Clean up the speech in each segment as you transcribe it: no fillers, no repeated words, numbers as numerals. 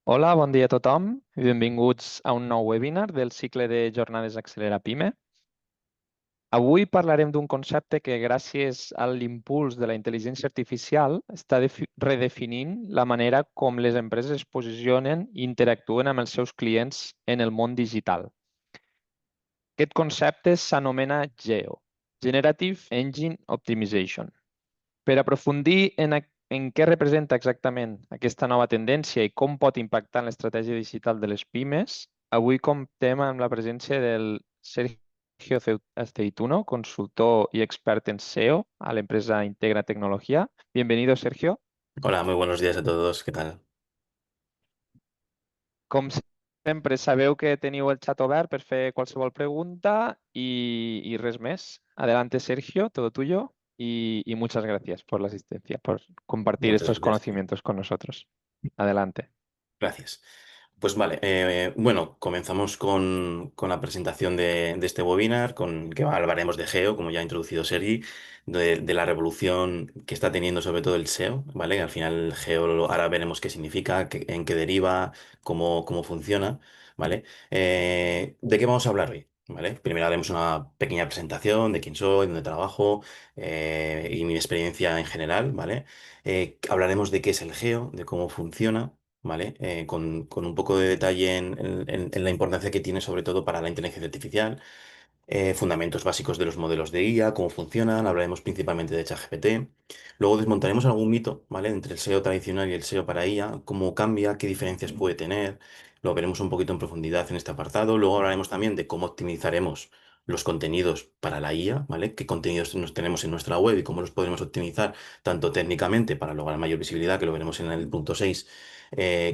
Hola, bon dia a tothom i benvinguts a un nou webinar del cicle de jornades Accelera Pime. Avui parlarem d'un concepte que gràcies a l'impuls de la intel·ligència artificial està redefinint la manera com les empreses es posicionen i interactuen amb els seus clients en el món digital. Aquest concepte s'anomena GEO, Generative Engine Optimization. Per aprofundir en què representa exactament aquesta nova tendència i com pot impactar en l'estratègia digital de les pimes, avui comptem amb la presència del Sergio Aceituno, consultor y expert en SEO a la empresa Integra Tecnología. Bienvenido, Sergio. Hola, muy buenos días a todos. ¿Qué tal? Com sempre, sabeu que teniu el xat obert per fer qualsevol pregunta y res més. Adelante, Sergio, todo tuyo. Y muchas gracias por la asistencia, por compartir Muchas estos gracias. conocimientos con nosotros. Adelante. Gracias. Pues vale, bueno, comenzamos con la presentación de este webinar, con que hablaremos de Geo, como ya ha introducido Sergi, de la revolución que está teniendo sobre todo el SEO, ¿vale? Al final Geo ahora veremos qué significa, en qué deriva, cómo funciona, ¿vale? ¿De qué vamos a hablar hoy? ¿Vale? Primero haremos una pequeña presentación de quién soy, dónde trabajo y mi experiencia en general, ¿vale? Hablaremos de qué es el Geo, de cómo funciona. ¿Vale? Con un poco de detalle en la importancia que tiene sobre todo para la inteligencia artificial, fundamentos básicos de los modelos de IA, cómo funcionan, hablaremos principalmente de ChatGPT. Luego desmontaremos algún mito, ¿vale? Entre el SEO tradicional y el SEO para IA, cómo cambia, qué diferencias puede tener. Lo veremos un poquito en profundidad en este apartado. Luego hablaremos también de cómo optimizaremos los contenidos para la IA, ¿vale? Qué contenidos nos tenemos en nuestra web y cómo los podremos optimizar tanto técnicamente para lograr mayor visibilidad, que lo veremos en el punto 6,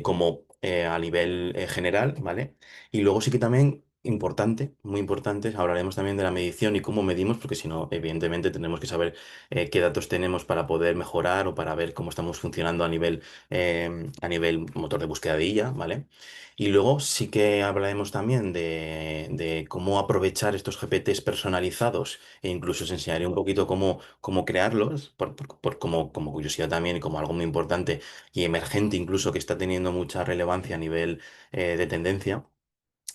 como a nivel general, ¿vale? Y luego sí que también importante, muy importante, hablaremos también de la medición y cómo medimos, porque si no, evidentemente tendremos que saber qué datos tenemos para poder mejorar o para ver cómo estamos funcionando a nivel motor de búsqueda de IA, ¿vale? Y luego sí que hablaremos también de cómo aprovechar estos GPTs personalizados e incluso os enseñaré un poquito cómo crearlos, como curiosidad también y como algo muy importante y emergente incluso que está teniendo mucha relevancia a nivel de tendencia.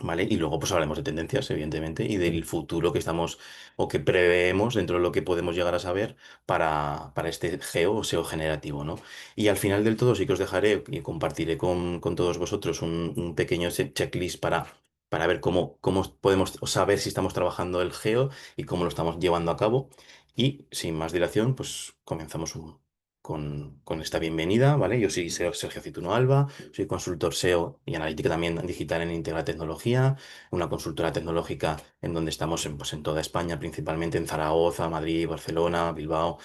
¿Vale? Y luego pues hablaremos de tendencias, evidentemente, y del futuro que estamos o que preveemos dentro de lo que podemos llegar a saber para este geo o SEO generativo, ¿no? Y al final del todo sí que os dejaré y compartiré con todos vosotros un pequeño checklist para ver cómo podemos saber si estamos trabajando el geo y cómo lo estamos llevando a cabo. Y sin más dilación, pues comenzamos con esta bienvenida, ¿vale? Yo soy Sergio Cituno Alba. Soy consultor SEO y analítica también digital en Integra Tecnología, una consultora tecnológica en donde estamos pues, en toda España, principalmente en Zaragoza, Madrid, Barcelona, Bilbao,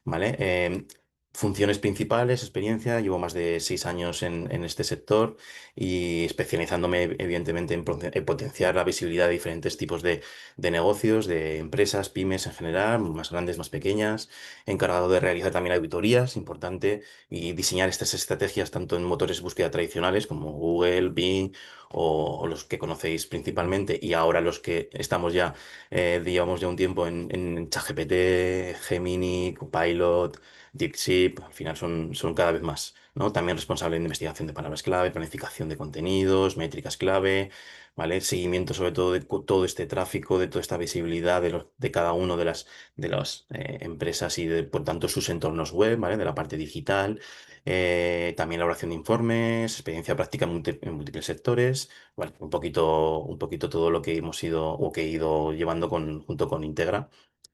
¿vale? Funciones principales, experiencia, llevo más de 6 años en este sector y especializándome evidentemente en potenciar la visibilidad de diferentes tipos de negocios, de empresas, pymes en general, más grandes, más pequeñas, encargado de realizar también auditorías, importante, y diseñar estas estrategias tanto en motores de búsqueda tradicionales como Google, Bing o los que conocéis principalmente y ahora los que estamos ya, llevamos ya un tiempo en ChatGPT, Gemini, Copilot, DeepSeek, al final son cada vez más, ¿no? También responsable de investigación de palabras clave, planificación de contenidos, métricas clave, ¿vale? Seguimiento sobre todo de todo este tráfico, de toda esta visibilidad de cada uno de las empresas y de, por tanto, sus entornos web, ¿vale? De la parte digital. También elaboración de informes, experiencia práctica en múltiples sectores. Bueno, un poquito todo lo que hemos ido o que he ido llevando junto con Integra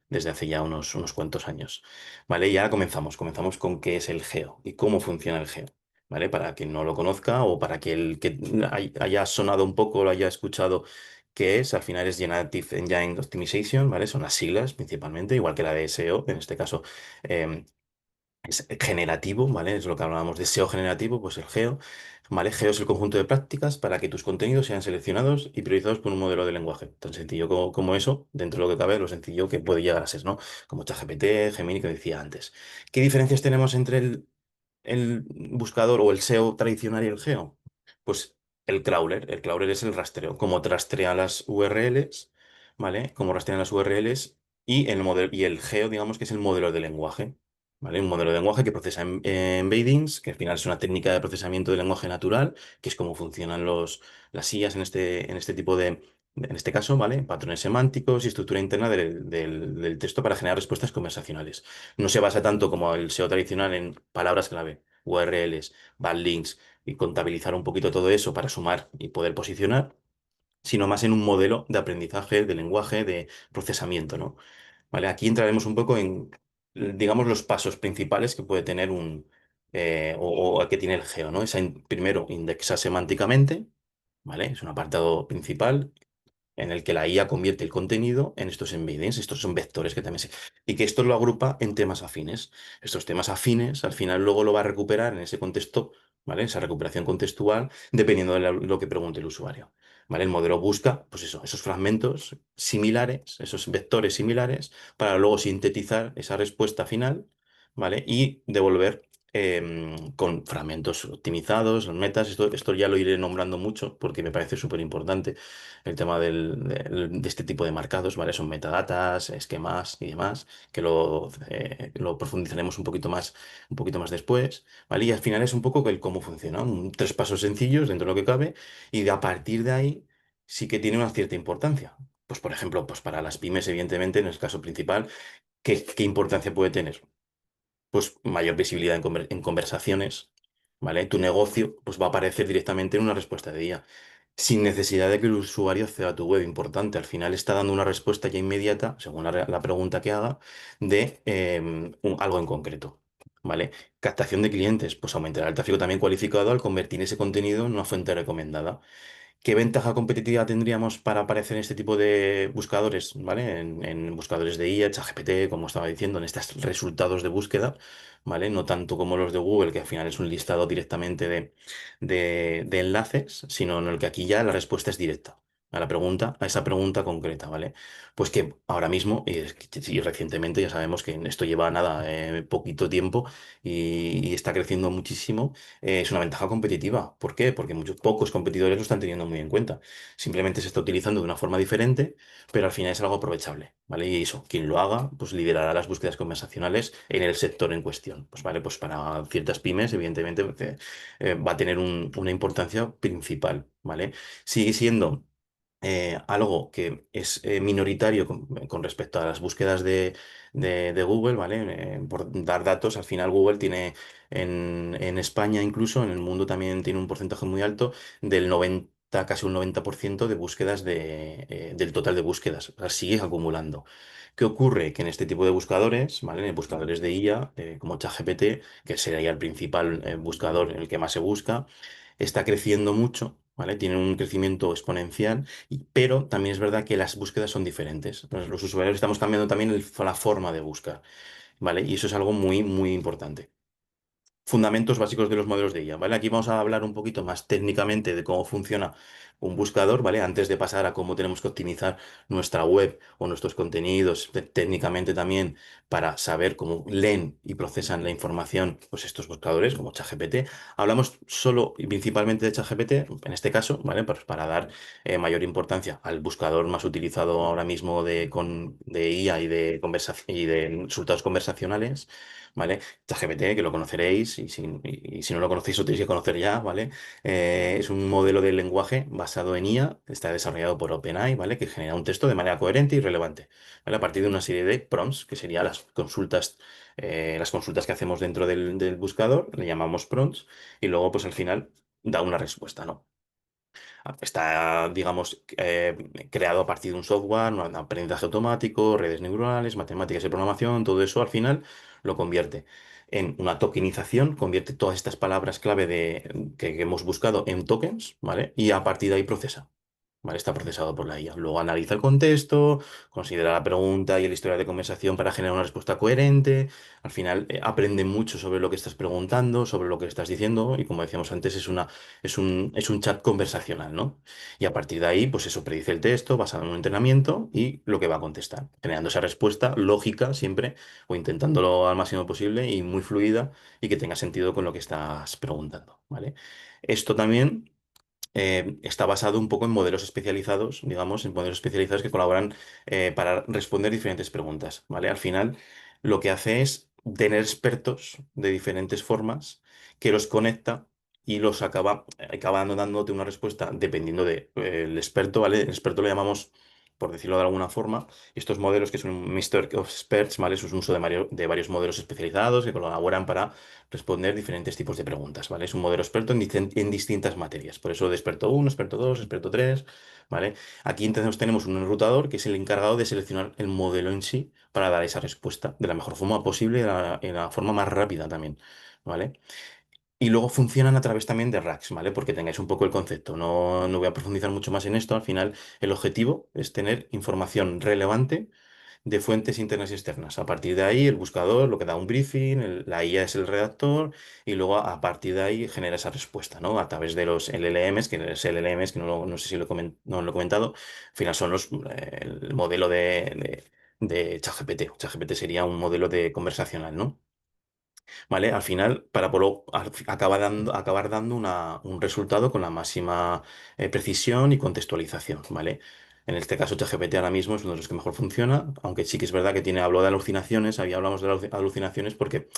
desde hace ya unos cuantos años. ¿Vale? Y ahora comenzamos con qué es el geo y cómo funciona el geo. ¿Vale? Para quien no lo conozca o para que el que haya sonado un poco, lo haya escuchado, qué es, al final es Generative Engine Optimization, ¿vale? Son las siglas principalmente, igual que la de SEO, en este caso em, es generativo, ¿vale? Es lo que hablábamos de SEO generativo, pues el geo, ¿vale? Geo es el conjunto de prácticas para que tus contenidos sean seleccionados y priorizados por un modelo de lenguaje. Tan sencillo como eso, dentro de lo que cabe, lo sencillo que puede llegar a ser, ¿no? Como ChatGPT, Gemini, que decía antes. ¿Qué diferencias tenemos entre el buscador o el SEO tradicional y el geo? Pues el crawler es el rastreo, cómo rastrea las URLs, ¿vale? Cómo rastrean las URLs y el geo, digamos que es el modelo de lenguaje. ¿vale? Un modelo de lenguaje que procesa embeddings, que al final es una técnica de procesamiento de lenguaje natural, que es como funcionan las IAs en este tipo en este caso, ¿vale? Patrones semánticos y estructura interna del texto para generar respuestas conversacionales. No se basa tanto como el SEO tradicional en palabras clave, URLs, backlinks y contabilizar un poquito todo eso para sumar y poder posicionar, sino más en un modelo de aprendizaje, de lenguaje, de procesamiento, ¿no? ¿Vale? Aquí entraremos un poco en, digamos, los pasos principales que puede tener o que tiene el GEO, ¿no? Primero, indexa semánticamente, ¿vale? Es un apartado principal en el que la IA convierte el contenido en estos embeddings, estos son vectores que también se... Y que esto lo agrupa en temas afines. Estos temas afines, al final luego lo va a recuperar en ese contexto, ¿vale? Esa recuperación contextual, dependiendo de lo que pregunte el usuario, ¿vale? El modelo busca, pues eso, esos fragmentos similares, esos vectores similares, para luego sintetizar esa respuesta final, ¿vale? Y devolver con fragmentos optimizados, los metas, esto ya lo iré nombrando mucho porque me parece súper importante el tema de este tipo de marcados, ¿vale? Son metadatas, esquemas y demás, que lo profundizaremos un poquito más después, ¿vale? Y al final es un poco el cómo funciona, tres pasos sencillos dentro de lo que cabe, y a partir de ahí sí que tiene una cierta importancia. Pues, por ejemplo, pues para las pymes, evidentemente, en el caso principal, ¿qué importancia puede tener? Pues mayor visibilidad en conversaciones, ¿vale? Tu negocio pues va a aparecer directamente en una respuesta de IA, sin necesidad de que el usuario acceda a tu web. Importante, al final está dando una respuesta ya inmediata, según la pregunta que haga, de algo en concreto, ¿vale? Captación de clientes, pues aumentará el tráfico también cualificado al convertir ese contenido en una fuente recomendada. ¿Qué ventaja competitiva tendríamos para aparecer en este tipo de buscadores, ¿vale? En buscadores de IA, ChatGPT, como estaba diciendo, en estos resultados de búsqueda, ¿vale? No tanto como los de Google, que al final es un listado directamente de enlaces, sino en el que aquí ya la respuesta es directa a la pregunta, a esa pregunta concreta, ¿vale? Pues que ahora mismo, y recientemente ya sabemos que esto lleva nada, poquito tiempo y está creciendo muchísimo, es una ventaja competitiva. ¿Por qué? Porque muchos pocos competidores lo están teniendo muy en cuenta. Simplemente se está utilizando de una forma diferente, pero al final es algo aprovechable, ¿vale? Y eso, quien lo haga, pues liderará las búsquedas conversacionales en el sector en cuestión. Pues vale, pues para ciertas pymes, evidentemente, porque, va a tener una importancia principal, ¿vale? Sigue siendo algo que es minoritario con respecto a las búsquedas de Google, ¿vale? Por dar datos, al final Google tiene en España incluso, en el mundo también tiene un porcentaje muy alto del 90, casi un 90% de búsquedas del total de búsquedas. O sea, sigue acumulando. ¿Qué ocurre? Que en este tipo de buscadores, ¿vale? En buscadores de IA, como ChatGPT, que sería el principal buscador en el que más se busca, está creciendo mucho, ¿vale? Tiene un crecimiento exponencial, pero también es verdad que las búsquedas son diferentes. Entonces, los usuarios estamos cambiando también la forma de buscar, ¿vale? Y eso es algo muy, muy importante. Fundamentos básicos de los modelos de IA, ¿vale? Aquí vamos a hablar un poquito más técnicamente de cómo funciona un buscador, ¿vale? Antes de pasar a cómo tenemos que optimizar nuestra web o nuestros contenidos técnicamente también para saber cómo leen y procesan la información, pues estos buscadores como ChatGPT. Hablamos solo y principalmente de ChatGPT, en este caso, ¿vale? Pues para dar mayor importancia al buscador más utilizado ahora mismo de IA y de resultados conversacionales, ¿vale? ChatGPT, que lo conoceréis, y si no lo conocéis, lo tenéis que conocer ya, ¿vale? Es un modelo de lenguaje basado en IA, está desarrollado por OpenAI, ¿vale? Que genera un texto de manera coherente y relevante, ¿vale? A partir de una serie de prompts, que serían las consultas que hacemos dentro del buscador, le llamamos prompts, y luego, pues al final, da una respuesta, ¿no? Está, digamos, creado a partir de un software, un aprendizaje automático, redes neuronales, matemáticas y programación, todo eso al final lo convierte en una tokenización, convierte todas estas palabras clave que hemos buscado en tokens, ¿vale? Y a partir de ahí procesa. ¿Vale? Está procesado por la IA. Luego analiza el contexto, considera la pregunta y el historial de conversación para generar una respuesta coherente. Al final aprende mucho sobre lo que estás preguntando, sobre lo que estás diciendo, y como decíamos antes, es un chat conversacional, ¿no? Y a partir de ahí, pues eso predice el texto basado en un entrenamiento y lo que va a contestar, generando esa respuesta lógica siempre o intentándolo al máximo posible y muy fluida y que tenga sentido con lo que estás preguntando, ¿vale? Esto también está basado un poco en modelos especializados, digamos, en modelos especializados que colaboran para responder diferentes preguntas, ¿vale? Al final, lo que hace es tener expertos de diferentes formas que los conecta y los acaba dándote una respuesta dependiendo del experto, ¿vale? El experto le llamamos, por decirlo de alguna forma, estos modelos que son un Mixture of Experts, ¿vale? Eso es un uso de varios modelos especializados que colaboran para responder diferentes tipos de preguntas, ¿vale? Es un modelo experto en distintas materias. Por eso de experto uno, experto 2, experto 3, ¿vale? Aquí entonces tenemos un enrutador que es el encargado de seleccionar el modelo en sí para dar esa respuesta de la mejor forma posible y en la forma más rápida también, ¿vale? Y luego funcionan a través también de racks, ¿vale? Porque tengáis un poco el concepto. No voy a profundizar mucho más en esto. Al final, el objetivo es tener información relevante de fuentes internas y externas. A partir de ahí, el buscador lo que da un briefing, la IA es el redactor, y luego a partir de ahí genera esa respuesta, ¿no? A través de los LLMs, que los LLMs, que no sé si no lo he comentado, al final son el modelo de ChatGPT. ChatGPT sería un modelo de conversacional, ¿no? ¿Vale? Al final, para acabar dando un resultado con la máxima precisión y contextualización, ¿vale? En este caso, ChatGPT ahora mismo es uno de los que mejor funciona, aunque sí que es verdad que hablo de alucinaciones, ahí hablamos de alucinaciones porque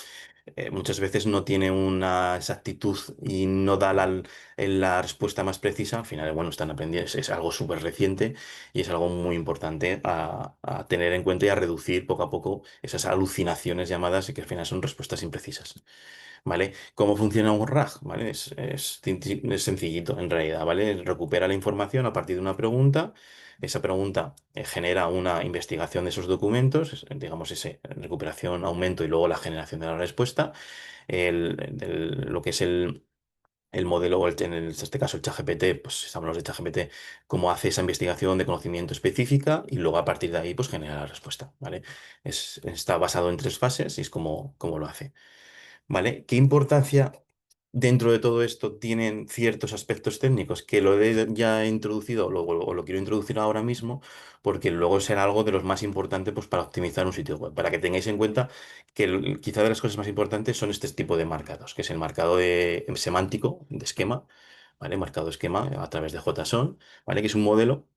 muchas veces no tiene una exactitud y no da la respuesta más precisa. Al final, bueno, están aprendiendo, es algo súper reciente y es algo muy importante a tener en cuenta y a reducir poco a poco esas alucinaciones llamadas y que al final son respuestas imprecisas. ¿Vale? ¿Cómo funciona un RAG? ¿Vale? Es sencillito en realidad, ¿vale? Recupera la información a partir de una pregunta. Esa pregunta genera una investigación de esos documentos, digamos, ese recuperación, aumento y luego la generación de la respuesta. Lo que es el modelo, en este caso el ChatGPT, pues hablamos de ChatGPT, cómo hace esa investigación de conocimiento específica y luego a partir de ahí pues genera la respuesta, ¿vale? Está basado en tres fases y es como lo hace. ¿Vale? ¿Qué importancia dentro de todo esto tienen ciertos aspectos técnicos? Que ya introducido o lo quiero introducir ahora mismo, porque luego será algo de los más importantes pues, para optimizar un sitio web. Para que tengáis en cuenta que quizá de las cosas más importantes son este tipo de marcados, que es el marcado semántico de esquema, ¿vale? Marcado de esquema a través de JSON, ¿vale? Que es un modelo.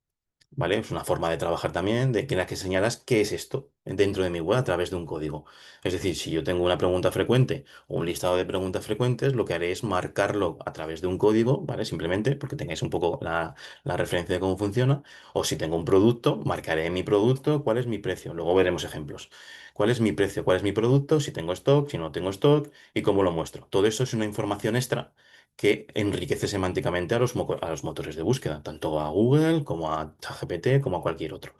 ¿Vale? Es una forma de trabajar también en la que señalas qué es esto dentro de mi web a través de un código. Es decir, si yo tengo una pregunta frecuente o un listado de preguntas frecuentes, lo que haré es marcarlo a través de un código, ¿vale? Simplemente porque tengáis un poco la referencia de cómo funciona. O si tengo un producto, marcaré mi producto, cuál es mi precio. Luego veremos ejemplos. ¿Cuál es mi precio? ¿Cuál es mi producto? Si tengo stock, si no tengo stock y cómo lo muestro. Todo eso es una información extra que enriquece semánticamente a los motores de búsqueda, tanto a Google como a ChatGPT como a cualquier otro,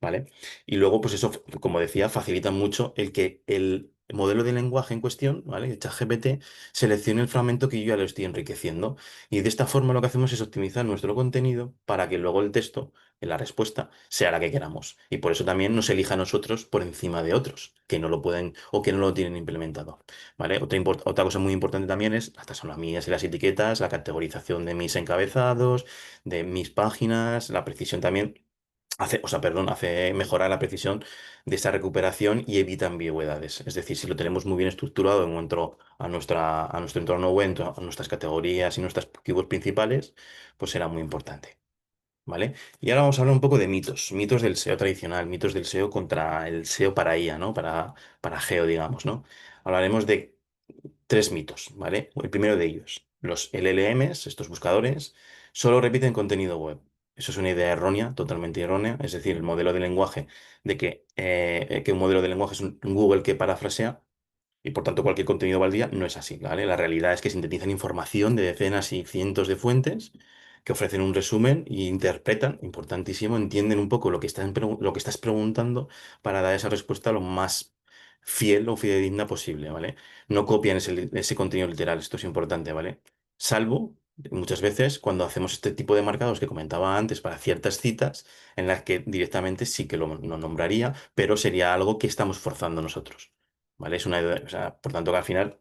¿vale? Y luego, pues eso, como decía, facilita mucho el que el modelo de lenguaje en cuestión, ¿vale? El ChatGPT seleccione el fragmento que yo ya lo estoy enriqueciendo. Y de esta forma lo que hacemos es optimizar nuestro contenido para que luego el texto, la respuesta, sea la que queramos. Y por eso también nos elija a nosotros por encima de otros que no lo pueden o que no lo tienen implementado. ¿Vale? Otra cosa muy importante también es las taxonomías y las etiquetas, la categorización de mis encabezados, de mis páginas, la precisión también. Hace mejorar la precisión de esa recuperación y evita ambigüedades. Es decir, si lo tenemos muy bien estructurado en cuanto a nuestro entorno web, a nuestras categorías y nuestras keywords principales, pues será muy importante. ¿Vale? Y ahora vamos a hablar un poco de mitos, mitos del SEO tradicional, mitos del SEO contra el SEO para IA, ¿no? Para geo, digamos, ¿no? Hablaremos de tres mitos, ¿vale? El primero de ellos, los LLMs, estos buscadores, solo repiten contenido web. Eso es una idea errónea, totalmente errónea, es decir, el modelo de lenguaje de que un modelo de lenguaje es un Google que parafrasea y por tanto cualquier contenido va al día, no es así, ¿vale? La realidad es que sintetizan información de decenas y cientos de fuentes que ofrecen un resumen y interpretan, importantísimo, entienden un poco lo que estás preguntando para dar esa respuesta lo más fiel o fidedigna posible, ¿vale? No copian ese contenido literal, esto es importante, ¿vale? Salvo muchas veces cuando hacemos este tipo de marcados que comentaba antes para ciertas citas en las que directamente sí que lo nombraría, pero sería algo que estamos forzando nosotros. ¿Vale? O sea, por tanto que al final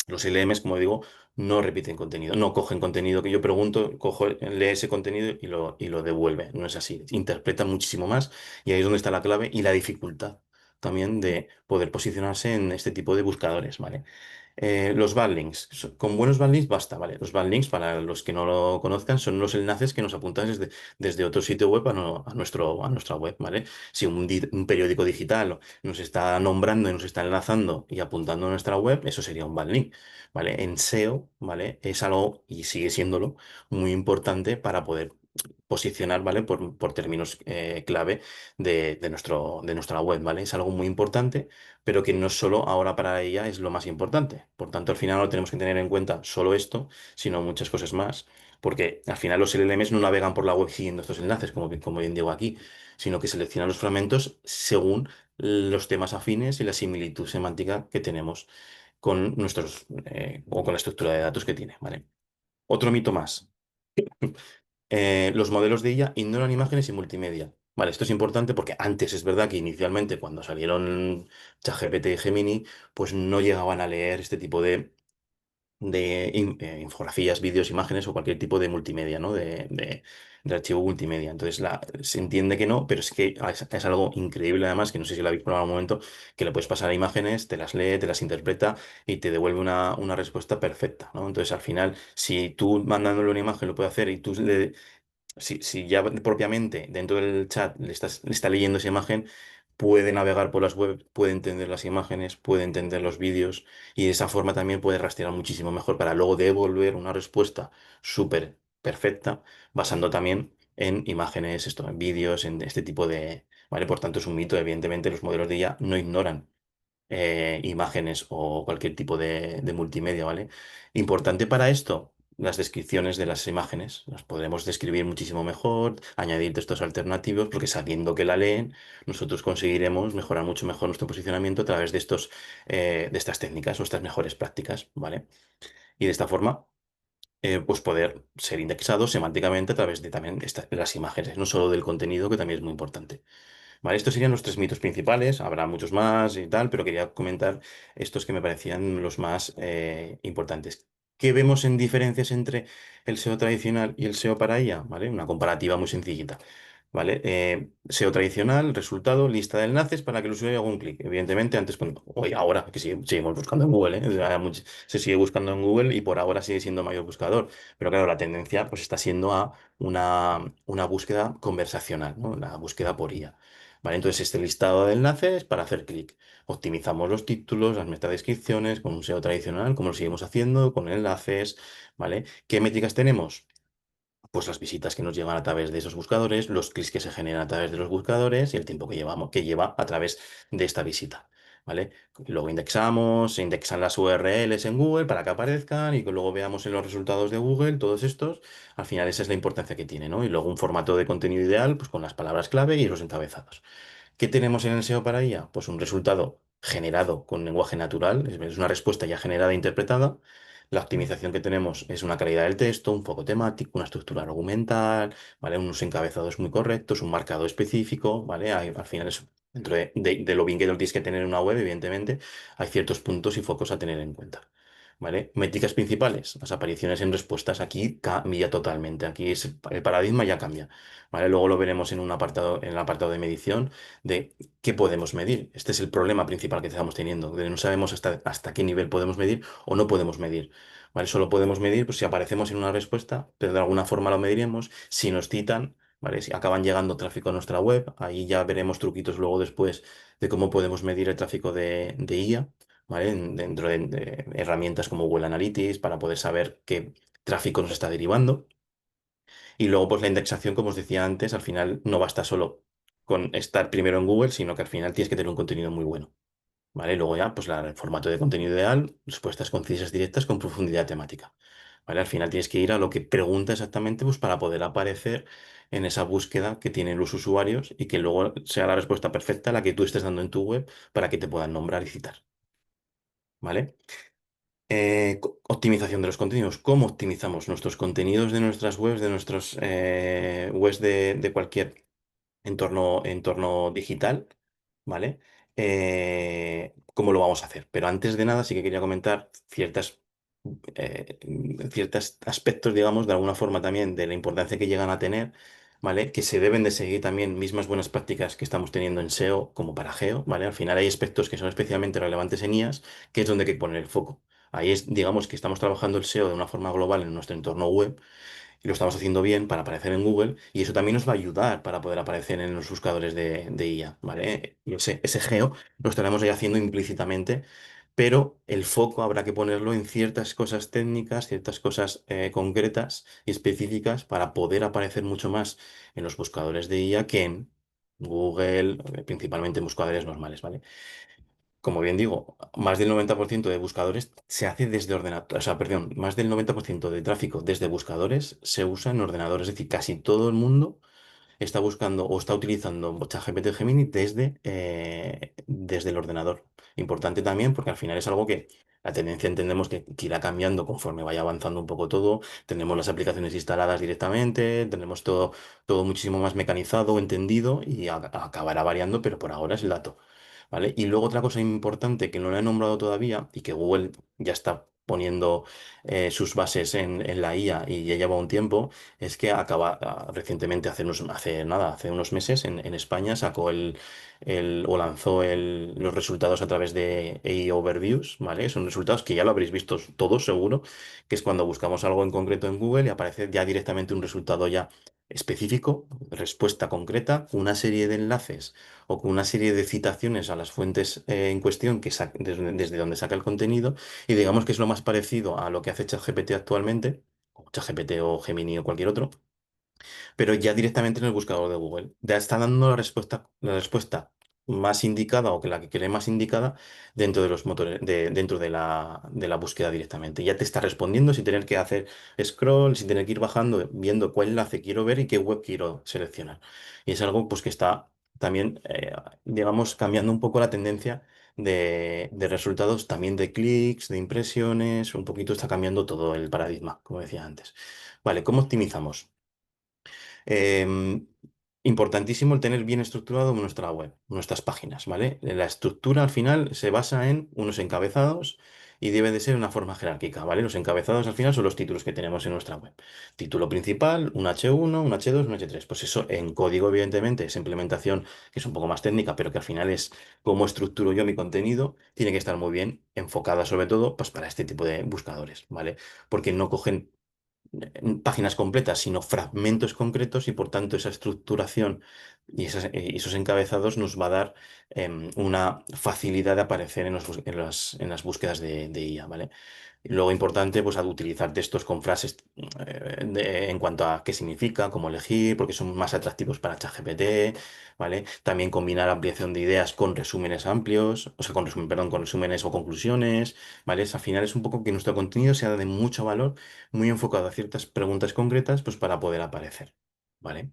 los LMs, como digo, no repiten contenido, no cogen contenido que yo pregunto, lee ese contenido y lo devuelve. No es así. Interpreta muchísimo más y ahí es donde está la clave y la dificultad también de poder posicionarse en este tipo de buscadores, ¿vale? Los backlinks. Con buenos backlinks basta, ¿vale? Los backlinks, para los que no lo conozcan, son los enlaces que nos apuntan desde otro sitio web a nuestra web, ¿vale? Si un periódico digital nos está nombrando y nos está enlazando y apuntando a nuestra web, eso sería un backlink, ¿vale? En SEO, ¿vale? Es algo, y sigue siéndolo, muy importante para poder posicionar, ¿vale? Por términos clave de nuestra web, ¿vale? Es algo muy importante, pero que no solo ahora para ella es lo más importante. Por tanto, al final no tenemos que tener en cuenta solo esto, sino muchas cosas más, porque al final los LLMs no navegan por la web siguiendo estos enlaces, como bien digo aquí, sino que seleccionan los fragmentos según los temas afines y la similitud semántica que tenemos con o con la estructura de datos que tiene, ¿vale? Otro mito más. Los modelos de IA ignoran imágenes y multimedia. Vale, esto es importante porque antes es verdad que inicialmente cuando salieron ChatGPT y Gemini, pues no llegaban a leer este tipo de infografías, vídeos, imágenes o cualquier tipo de multimedia, ¿no? De archivo multimedia. Entonces se entiende que no, pero es que es algo increíble además, que no sé si lo habéis probado en algún momento, que le puedes pasar imágenes, te las lee, te las interpreta y te devuelve una respuesta perfecta, ¿no? Entonces al final, si tú mandándole una imagen lo puede hacer y tú si ya propiamente dentro del chat le está leyendo esa imagen, puede navegar por las webs, puede entender las imágenes, puede entender los vídeos y de esa forma también puede rastrear muchísimo mejor para luego devolver una respuesta súper perfecta, basando también en imágenes, esto, en vídeos, en este tipo de... ¿Vale? Por tanto, es un mito, evidentemente los modelos de IA no ignoran imágenes o cualquier tipo de multimedia, ¿vale? Importante para esto, las descripciones de las imágenes. Las podremos describir muchísimo mejor, añadir textos alternativos, porque sabiendo que la leen, nosotros conseguiremos mejorar mucho mejor nuestro posicionamiento a través de estas técnicas o estas mejores prácticas, ¿vale? Y de esta forma, pues poder ser indexados semánticamente a través de también las imágenes, no solo del contenido, que también es muy importante. Vale, estos serían los tres mitos principales, habrá muchos más y tal, pero quería comentar estos que me parecían los más importantes. ¿Qué vemos en diferencias entre el SEO tradicional y el SEO para IA? ¿Vale? Una comparativa muy sencillita. ¿Vale? SEO tradicional, resultado, lista de enlaces para que el usuario haga un clic. Evidentemente, antes, hoy, ahora, que seguimos buscando en Google, ¿eh? O sea, se sigue buscando en Google y por ahora sigue siendo mayor buscador. Pero claro, la tendencia pues está siendo a una búsqueda conversacional, ¿no? La búsqueda por IA. ¿Vale? Entonces, este listado de enlaces para hacer clic. Optimizamos los títulos, las metadescripciones con un SEO tradicional, como lo seguimos haciendo, con enlaces, ¿vale? ¿Qué métricas tenemos? Pues las visitas que nos llevan a través de esos buscadores, los clics que se generan a través de los buscadores y el tiempo que lleva a través de esta visita. ¿Vale? Luego indexamos, se indexan las URLs en Google para que aparezcan y que luego veamos en los resultados de Google todos estos. Al final esa es la importancia que tiene, ¿no? Y luego un formato de contenido ideal, pues con las palabras clave y los encabezados. ¿Qué tenemos en el SEO para ella? Pues un resultado generado con lenguaje natural, es una respuesta ya generada e interpretada. La optimización que tenemos es una calidad del texto, un foco temático, una estructura argumental, ¿vale? Unos encabezados muy correctos, un marcado específico, ¿vale? Al final es, dentro de lo bien que lo tienes que tener en una web, evidentemente, hay ciertos puntos y focos a tener en cuenta. ¿Vale? Métricas principales, las apariciones en respuestas aquí cambia totalmente. Aquí el paradigma ya cambia. ¿Vale? Luego lo veremos en el apartado de medición de qué podemos medir. Este es el problema principal que estamos teniendo, de no sabemos hasta qué nivel podemos medir o no podemos medir. ¿Vale? Solo podemos medir pues, si aparecemos en una respuesta, pero de alguna forma lo mediremos. Si nos citan, ¿vale? Si acaban llegando tráfico a nuestra web, ahí ya veremos truquitos luego después de cómo podemos medir el tráfico de IA. ¿Vale? Dentro de herramientas como Google Analytics para poder saber qué tráfico nos está derivando. Y luego, pues la indexación, como os decía antes, al final no basta solo con estar primero en Google, sino que al final tienes que tener un contenido muy bueno. ¿Vale? Y luego ya, pues el formato de contenido ideal, respuestas concisas, directas, con profundidad temática. ¿Vale? Al final tienes que ir a lo que pregunta exactamente, pues para poder aparecer en esa búsqueda que tienen los usuarios y que luego sea la respuesta perfecta la que tú estés dando en tu web para que te puedan nombrar y citar. ¿Vale? Optimización de los contenidos. ¿Cómo optimizamos nuestros contenidos de nuestras webs, de nuestros webs de cualquier entorno digital? ¿Vale? ¿Cómo lo vamos a hacer? Pero antes de nada sí que quería comentar ciertos aspectos, digamos, de alguna forma también de la importancia que llegan a tener ¿vale? Que se deben de seguir también mismas buenas prácticas que estamos teniendo en SEO como para GEO, ¿vale? Al final hay aspectos que son especialmente relevantes en IAS, que es donde hay que poner el foco. Ahí es, digamos, que estamos trabajando el SEO de una forma global en nuestro entorno web y lo estamos haciendo bien para aparecer en Google y eso también nos va a ayudar para poder aparecer en los buscadores de IA, ¿vale? Y ese geo lo estaremos ya haciendo implícitamente, pero el foco habrá que ponerlo en ciertas cosas técnicas, ciertas cosas concretas y específicas para poder aparecer mucho más en los buscadores de IA que en Google, principalmente en buscadores normales, ¿vale? Como bien digo, más del 90% de buscadores se hace desde ordenador, o sea, perdón, más del 90% de tráfico desde buscadores se usa en ordenadores, es decir, casi todo el mundo está buscando o está utilizando ChatGPT Gemini desde el ordenador. Importante también porque al final es algo que la tendencia entendemos que irá cambiando conforme vaya avanzando un poco todo. Tenemos las aplicaciones instaladas directamente, tenemos todo muchísimo más mecanizado, entendido y acabará variando, pero por ahora es el dato. ¿Vale? Y luego otra cosa importante que no le he nombrado todavía y que Google ya está poniendo sus bases en la IA y ya lleva un tiempo, es que recientemente, hace unos meses, en España sacó o lanzó los resultados a través de AI Overviews, ¿vale? Son resultados que ya lo habréis visto todos seguro, que es cuando buscamos algo en concreto en Google y aparece ya directamente un resultado ya específico, respuesta concreta, una serie de enlaces o con una serie de citaciones a las fuentes en cuestión desde donde saca el contenido y digamos que es lo más parecido a lo que hace ChatGPT actualmente, o ChatGPT o Gemini o cualquier otro, pero ya directamente en el buscador de Google. Ya está dando la respuesta más indicada o que la que cree más indicada dentro de los motores, dentro de la búsqueda directamente. Ya te está respondiendo sin tener que hacer scroll, sin tener que ir bajando, viendo cuál enlace quiero ver y qué web quiero seleccionar. Y es algo pues que está también, digamos, cambiando un poco la tendencia de resultados, también de clics, de impresiones, un poquito está cambiando todo el paradigma, como decía antes. Vale, ¿cómo optimizamos? Em, Importantísimo el tener bien estructurado nuestra web, nuestras páginas, ¿vale? La estructura al final se basa en unos encabezados y debe de ser una forma jerárquica, ¿vale? Los encabezados al final son los títulos que tenemos en nuestra web. Título principal, un H1, un H2, un H3. Pues eso en código, evidentemente, esa implementación que es un poco más técnica, pero que al final es cómo estructuro yo mi contenido, tiene que estar muy bien enfocada sobre todo pues, para este tipo de buscadores, ¿vale? Porque no cogen páginas completas, sino fragmentos concretos y por tanto esa estructuración y esos encabezados nos va a dar una facilidad de aparecer en las búsquedas de IA, ¿vale? Y luego importante, pues, utilizar textos con frases en cuanto a qué significa, cómo elegir, porque son más atractivos para ChatGPT, ¿vale? También combinar ampliación de ideas con resúmenes amplios, o sea, perdón, con resúmenes o conclusiones, ¿vale? Al final es un poco que nuestro contenido sea de mucho valor, muy enfocado a ciertas preguntas concretas, pues para poder aparecer, ¿vale?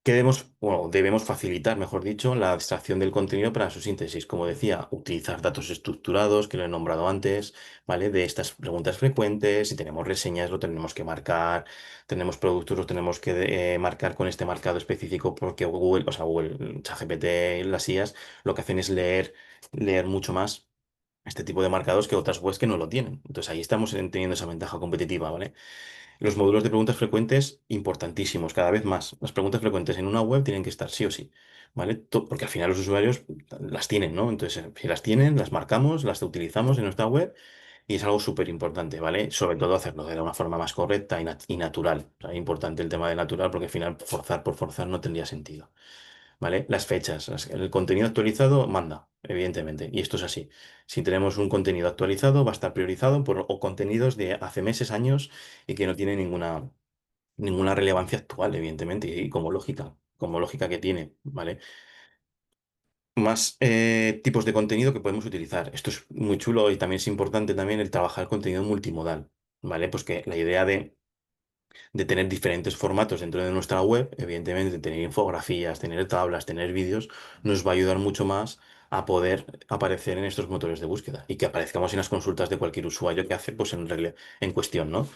Debemos facilitar, mejor dicho, la extracción del contenido para su síntesis. Como decía, utilizar datos estructurados, que lo he nombrado antes, ¿vale? De estas preguntas frecuentes. Si tenemos reseñas, lo tenemos que marcar. Tenemos productos, los tenemos que marcar con este marcado específico, porque Google, o sea, Google, ChatGPT, las IAs, lo que hacen es leer mucho más este tipo de marcados que otras webs que no lo tienen. Entonces ahí estamos teniendo esa ventaja competitiva, ¿vale? Los módulos de preguntas frecuentes, importantísimos, cada vez más. Las preguntas frecuentes en una web tienen que estar sí o sí, ¿vale? Porque al final los usuarios las tienen, ¿no? Entonces, si las tienen, las marcamos, las utilizamos en nuestra web y es algo súper importante, ¿vale? Sobre todo hacerlo de una forma más correcta y natural. O sea, es importante el tema de natural porque al final forzar por forzar no tendría sentido. ¿Vale? Las fechas, el contenido actualizado manda, evidentemente, y esto es así. Si tenemos un contenido actualizado, va a estar priorizado por o contenidos de hace meses, años y que no tiene ninguna relevancia actual, evidentemente, y como lógica que tiene, ¿vale? Más tipos de contenido que podemos utilizar. Esto es muy chulo y también es importante también el trabajar contenido multimodal, ¿vale? Pues que la idea de tener diferentes formatos dentro de nuestra web, evidentemente tener infografías, tener tablas, tener vídeos, nos va a ayudar mucho más a poder aparecer en estos motores de búsqueda y que aparezcamos en las consultas de cualquier usuario que hace pues en cuestión, ¿no?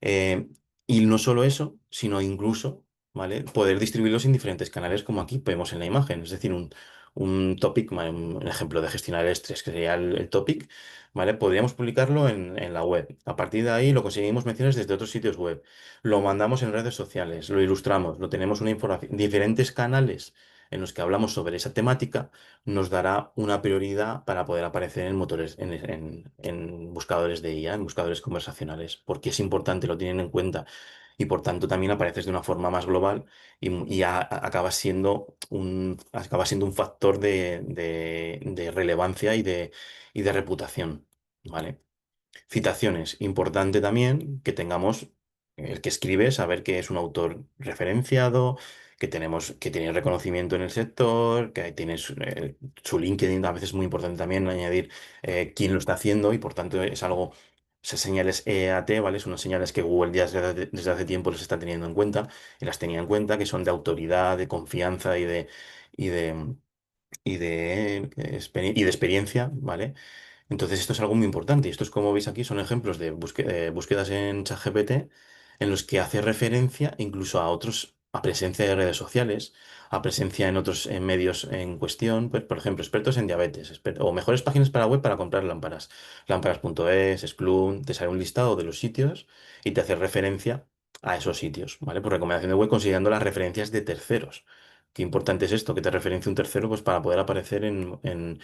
Eh, y no solo eso, sino incluso, ¿vale? Poder distribuirlos en diferentes canales como aquí vemos en la imagen, es decir, un topic, ¿vale? Un ejemplo de gestionar el estrés, que sería el topic, ¿vale? Podríamos publicarlo en la web. A partir de ahí lo conseguimos menciones desde otros sitios web. Lo mandamos en redes sociales, lo ilustramos, lo tenemos una información, diferentes canales en los que hablamos sobre esa temática, nos dará una prioridad para poder aparecer en motores, en buscadores de IA, en buscadores conversacionales, porque es importante, lo tienen en cuenta. Y por tanto también apareces de una forma más global y acaba siendo un factor de relevancia y de reputación, ¿vale? Citaciones. Importante también que tengamos el que escribe, saber que es un autor referenciado, que tiene reconocimiento en el sector, que tiene su LinkedIn. A veces es muy importante también añadir quién lo está haciendo y por tanto es algo, esas señales EAT, ¿vale? Son unas señales que Google ya desde hace tiempo les está teniendo en cuenta y las tenía en cuenta, que son de autoridad, de confianza y de, y de experiencia, ¿vale? Entonces, esto es algo muy importante. Y esto es como veis aquí, son ejemplos de búsquedas en ChatGPT en los que hace referencia incluso a otros, a presencia de redes sociales, a presencia en otros medios en cuestión, pues, por ejemplo, expertos en diabetes, o mejores páginas para web para comprar lámparas. Lámparas.es, Splunk, te sale un listado de los sitios y te hace referencia a esos sitios, ¿vale? Por recomendación de web, considerando las referencias de terceros. Qué importante es esto, que te referencie un tercero, pues para poder aparecer en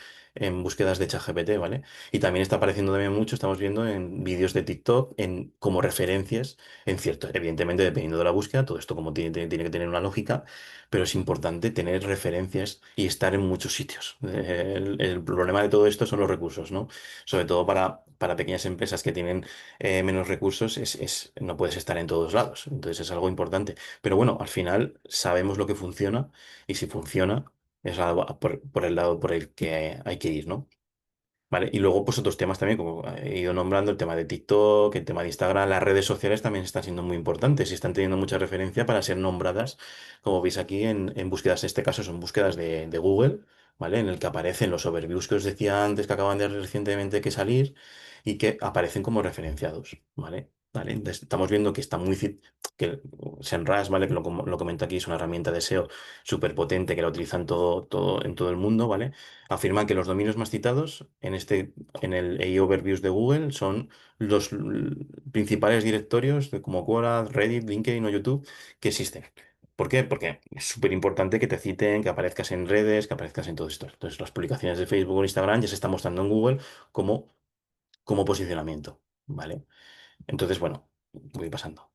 búsquedas de ChatGPT, ¿vale? Y también está apareciendo también mucho, estamos viendo en vídeos de TikTok como referencias en cierto, evidentemente dependiendo de la búsqueda, todo esto como tiene que tener una lógica, pero es importante tener referencias y estar en muchos sitios. El problema de todo esto son los recursos, ¿no? Sobre todo para pequeñas empresas que tienen menos recursos, no puedes estar en todos lados. Entonces es algo importante. Pero bueno, al final sabemos lo que funciona y si funciona es por el lado por el que hay que ir, ¿no? Vale, y luego pues otros temas también, como he ido nombrando, el tema de TikTok, el tema de Instagram, las redes sociales también están siendo muy importantes y están teniendo mucha referencia para ser nombradas, como veis aquí en búsquedas, en este caso son búsquedas de Google, ¿vale? En el que aparecen los overviews que os decía antes, que acaban de recientemente que salir y que aparecen como referenciados, ¿vale? Vale, entonces estamos viendo que está que SEMrush, ¿vale? Que lo comento aquí, es una herramienta de SEO súper potente que la utilizan en todo el mundo, ¿vale? Afirman que los dominios más citados en el AI Overviews de Google son los principales directorios como Quora, Reddit, LinkedIn o YouTube que existen. ¿Por qué? Porque es súper importante que te citen, que aparezcas en redes, que aparezcas en todo esto. Entonces, las publicaciones de Facebook o Instagram ya se están mostrando en Google como, como posicionamiento, ¿vale? Entonces, bueno, voy pasando.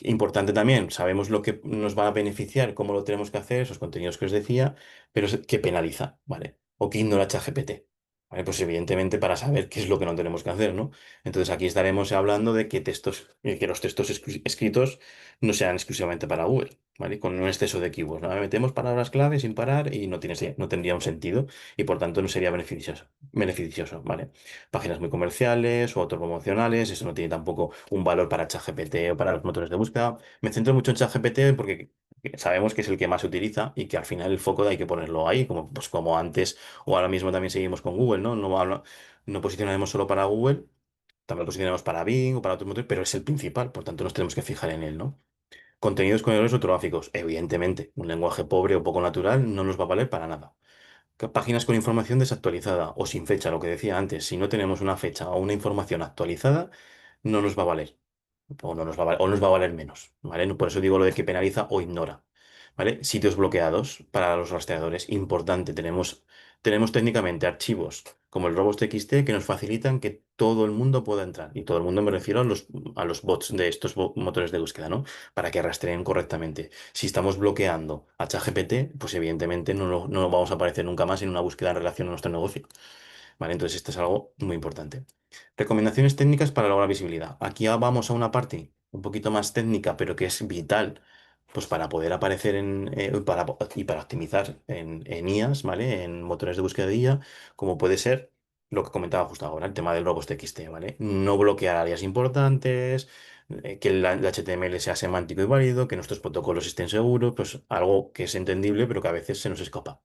Importante también, sabemos lo que nos va a beneficiar, cómo lo tenemos que hacer, esos contenidos que os decía, pero que penaliza, ¿vale? O que ignora ChatGPT, ¿vale? Pues evidentemente para saber qué es lo que no tenemos que hacer, ¿no? Entonces aquí estaremos hablando de que los textos escritos no sean exclusivamente para Google, ¿vale? Con un exceso de keywords, ¿no? Metemos palabras clave sin parar y no tendría un sentido y por tanto no sería beneficioso, ¿vale? Páginas muy comerciales o autopromocionales, eso no tiene tampoco un valor para ChatGPT o para los motores de búsqueda. Me centro mucho en ChatGPT porque sabemos que es el que más se utiliza y que al final el foco hay que ponerlo ahí, como, pues como antes o ahora mismo también seguimos con Google, ¿no? No posicionaremos solo para Google, también lo posicionaremos para Bing o para otros motores, pero es el principal, por tanto nos tenemos que fijar en él, ¿no? Contenidos con errores ortográficos, evidentemente, un lenguaje pobre o poco natural no nos va a valer para nada. Páginas con información desactualizada o sin fecha, lo que decía antes, si no tenemos una fecha o una información actualizada, no nos va a valer o no nos va a valer, o nos va a valer menos, ¿vale? Por eso digo lo de que penaliza o ignora, ¿vale? Sitios bloqueados para los rastreadores, importante, tenemos técnicamente archivos como el robots.txt que nos facilitan que todo el mundo pueda entrar, y todo el mundo me refiero a los bots de estos motores de búsqueda, ¿no? Para que rastreen correctamente. Si estamos bloqueando a ChatGPT, pues evidentemente no vamos a aparecer nunca más en una búsqueda en relación a nuestro negocio, ¿vale? Entonces esto es algo muy importante. Recomendaciones técnicas para lograr visibilidad. Aquí ya vamos a una parte un poquito más técnica, pero que es vital, pues para poder aparecer y para optimizar en IAs, ¿vale? En motores de búsqueda de IA, como puede ser lo que comentaba justo ahora, el tema del robots.txt, ¿vale? No bloquear áreas importantes, que el HTML sea semántico y válido, que nuestros protocolos estén seguros, pues algo que es entendible, pero que a veces se nos escapa.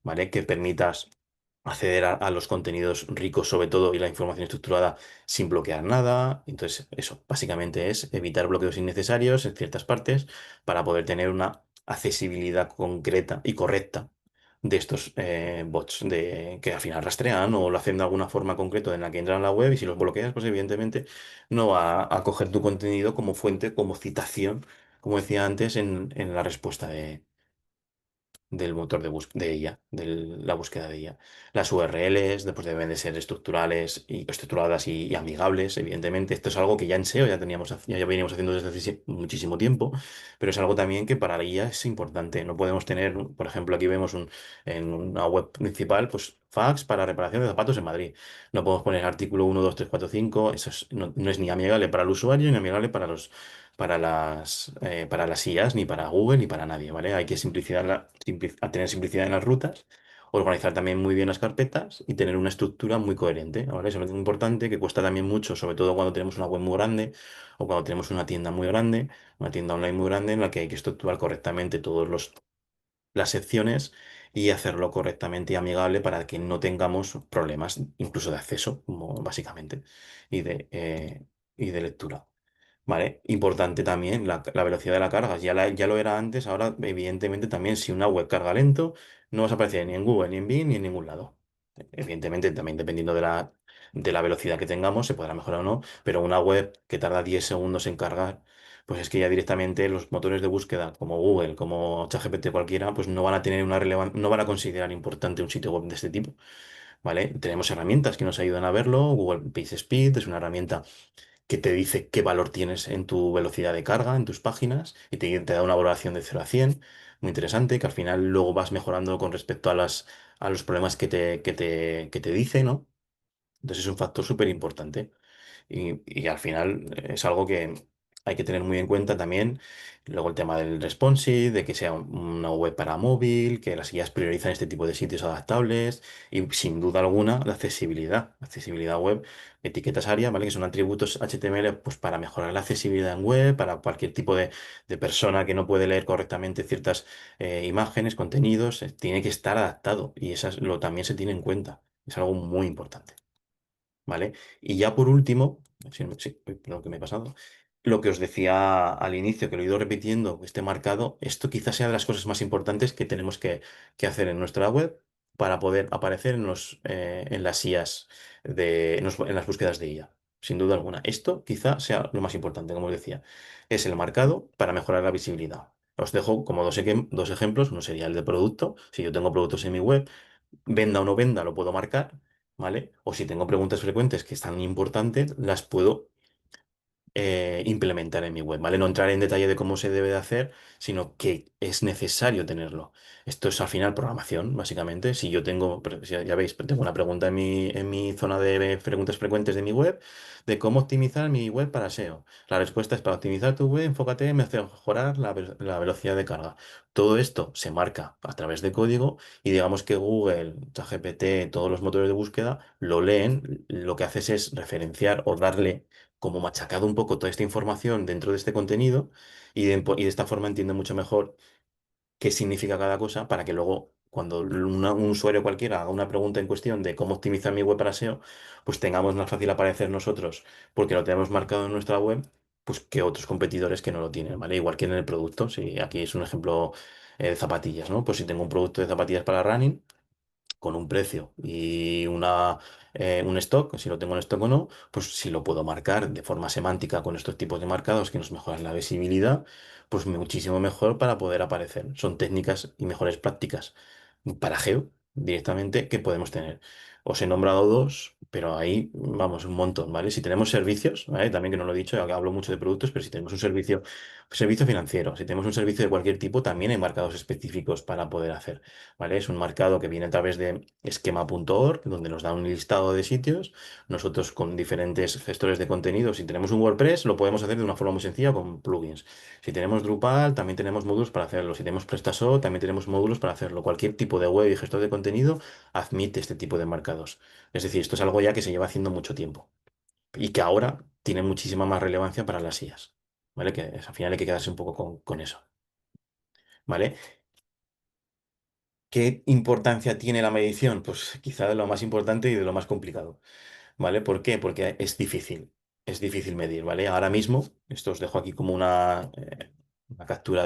¿Vale? Que permitas acceder a los contenidos ricos sobre todo y la información estructurada sin bloquear nada. Entonces, eso básicamente es evitar bloqueos innecesarios en ciertas partes para poder tener una accesibilidad concreta y correcta de estos bots que al final rastrean o lo hacen de alguna forma concreta en la que entran a la web y si los bloqueas, pues evidentemente no va a coger tu contenido como fuente, como citación, como decía antes, en la respuesta del motor de ella, de la búsqueda de ella. Las URLs después deben de ser estructurales y estructuradas y amigables, evidentemente. Esto es algo que ya en SEO ya teníamos, ya veníamos haciendo desde hace muchísimo tiempo, pero es algo también que para la guía es importante. No podemos tener, por ejemplo, aquí vemos en una web principal, pues fax para reparación de zapatos en Madrid. No podemos poner artículo 1, 2, 3, 4, 5. Eso no es ni amigable para el usuario ni amigable para las IAs, ni para Google, ni para nadie, ¿vale? Hay que a tener simplicidad en las rutas, organizar también muy bien las carpetas y tener una estructura muy coherente, ¿vale? Eso es muy importante, que cuesta también mucho, sobre todo cuando tenemos una web muy grande o cuando tenemos una tienda muy grande, una tienda online muy grande en la que hay que estructurar correctamente las secciones y hacerlo correctamente y amigable para que no tengamos problemas, incluso de acceso, como básicamente, y y de lectura. ¿Vale? Importante también la velocidad de la carga. Ya lo era antes, ahora evidentemente también si una web carga lento, no vas a aparecer ni en Google, ni en Bing, ni en ningún lado. Evidentemente también dependiendo de la velocidad que tengamos, se podrá mejorar o no, pero una web que tarda 10 segundos en cargar, pues es que ya directamente los motores de búsqueda como Google, como ChatGPT cualquiera, pues no van a tener una relevancia, no van a considerar importante un sitio web de este tipo. ¿Vale? Tenemos herramientas que nos ayudan a verlo. Google PageSpeed es una herramienta que te dice qué valor tienes en tu velocidad de carga, en tus páginas, y te da una valoración de 0 a 100 muy interesante, que al final luego vas mejorando con respecto a los problemas que te dice, ¿no? Entonces es un factor súper importante. Y al final es algo que hay que tener muy en cuenta también. Luego el tema del responsive, de que sea una web para móvil, que las guías priorizan este tipo de sitios adaptables y sin duda alguna la accesibilidad web, etiquetas ARIA, ¿vale? Que son atributos HTML pues para mejorar la accesibilidad en web, para cualquier tipo de persona que no puede leer correctamente ciertas imágenes, contenidos, tiene que estar adaptado y eso también se tiene en cuenta. Es algo muy importante. ¿Vale? Y ya por último, sí, lo que me he pasado, lo que os decía al inicio, que lo he ido repitiendo, este marcado, esto quizás sea de las cosas más importantes que tenemos que hacer en nuestra web para poder aparecer en las IAs, en las búsquedas de IA, sin duda alguna. Esto quizá sea lo más importante, como os decía, es el marcado para mejorar la visibilidad. Os dejo como dos ejemplos, uno sería el de producto, si yo tengo productos en mi web, venda o no venda, lo puedo marcar, ¿vale? O si tengo preguntas frecuentes que están importantes, las puedo implementar en mi web, ¿vale? No entrar en detalle de cómo se debe de hacer, sino que es necesario tenerlo. Esto es al final programación, básicamente. Si yo tengo, ya veis, tengo una pregunta en mi zona de preguntas frecuentes de mi web, de cómo optimizar mi web para SEO. La respuesta es para optimizar tu web, enfócate en mejorar la velocidad de carga. Todo esto se marca a través de código y digamos que Google, ChatGPT, todos los motores de búsqueda lo leen, lo que haces es referenciar o darle como machacado un poco toda esta información dentro de este contenido y de esta forma entiende mucho mejor qué significa cada cosa para que luego, cuando un usuario cualquiera haga una pregunta en cuestión de cómo optimizar mi web para SEO, pues tengamos más fácil aparecer nosotros porque lo tenemos marcado en nuestra web, pues que otros competidores que no lo tienen, ¿vale? Igual que en el producto, si aquí es un ejemplo de zapatillas, ¿no? Pues si tengo un producto de zapatillas para running, con un precio y un stock, si lo tengo en stock o no, pues si lo puedo marcar de forma semántica con estos tipos de marcados que nos mejoran la visibilidad, pues muchísimo mejor para poder aparecer. Son técnicas y mejores prácticas para geo directamente que podemos tener. Os he nombrado dos, pero ahí vamos un montón, ¿vale? Si tenemos servicios, ¿vale? También que no lo he dicho, hablo mucho de productos, pero si tenemos un servicio financiero, si tenemos un servicio de cualquier tipo, también hay marcados específicos para poder hacer. ¿Vale? Es un marcado que viene a través de esquema.org, donde nos da un listado de sitios. Nosotros con diferentes gestores de contenido, si tenemos un WordPress, lo podemos hacer de una forma muy sencilla con plugins. Si tenemos Drupal, también tenemos módulos para hacerlo. Si tenemos PrestaShop, también tenemos módulos para hacerlo. Cualquier tipo de web y gestor de contenido admite este tipo de marcados. Es decir, esto es algo ya que se lleva haciendo mucho tiempo y que ahora tiene muchísima más relevancia para las IAs. ¿Vale? Que al final hay que quedarse un poco con eso. ¿Vale? ¿Qué importancia tiene la medición? Pues quizá de lo más importante y de lo más complicado, ¿vale? ¿Por qué? Porque es difícil medir, ¿vale? Ahora mismo, esto os dejo aquí como una captura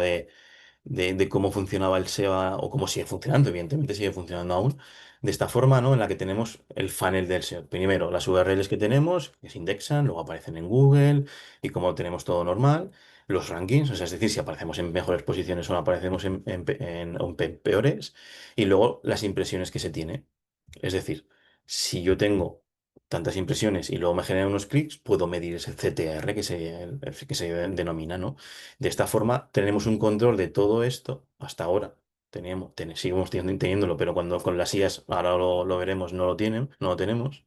de cómo funcionaba el SEO o cómo sigue funcionando, evidentemente sigue funcionando aún, de esta forma, ¿no? En la que tenemos el funnel del SEO. Primero, las URLs que tenemos, que se indexan, luego aparecen en Google y como tenemos todo normal. Los rankings, o sea, es decir, si aparecemos en mejores posiciones o no aparecemos en peores, y luego las impresiones que se tiene. Es decir, si yo tengo tantas impresiones y luego me generan unos clics, puedo medir ese CTR que se denomina, ¿no? De esta forma tenemos un control de todo esto hasta ahora. Seguimos teniéndolo, pero cuando con las IAs, ahora lo veremos, no lo tenemos.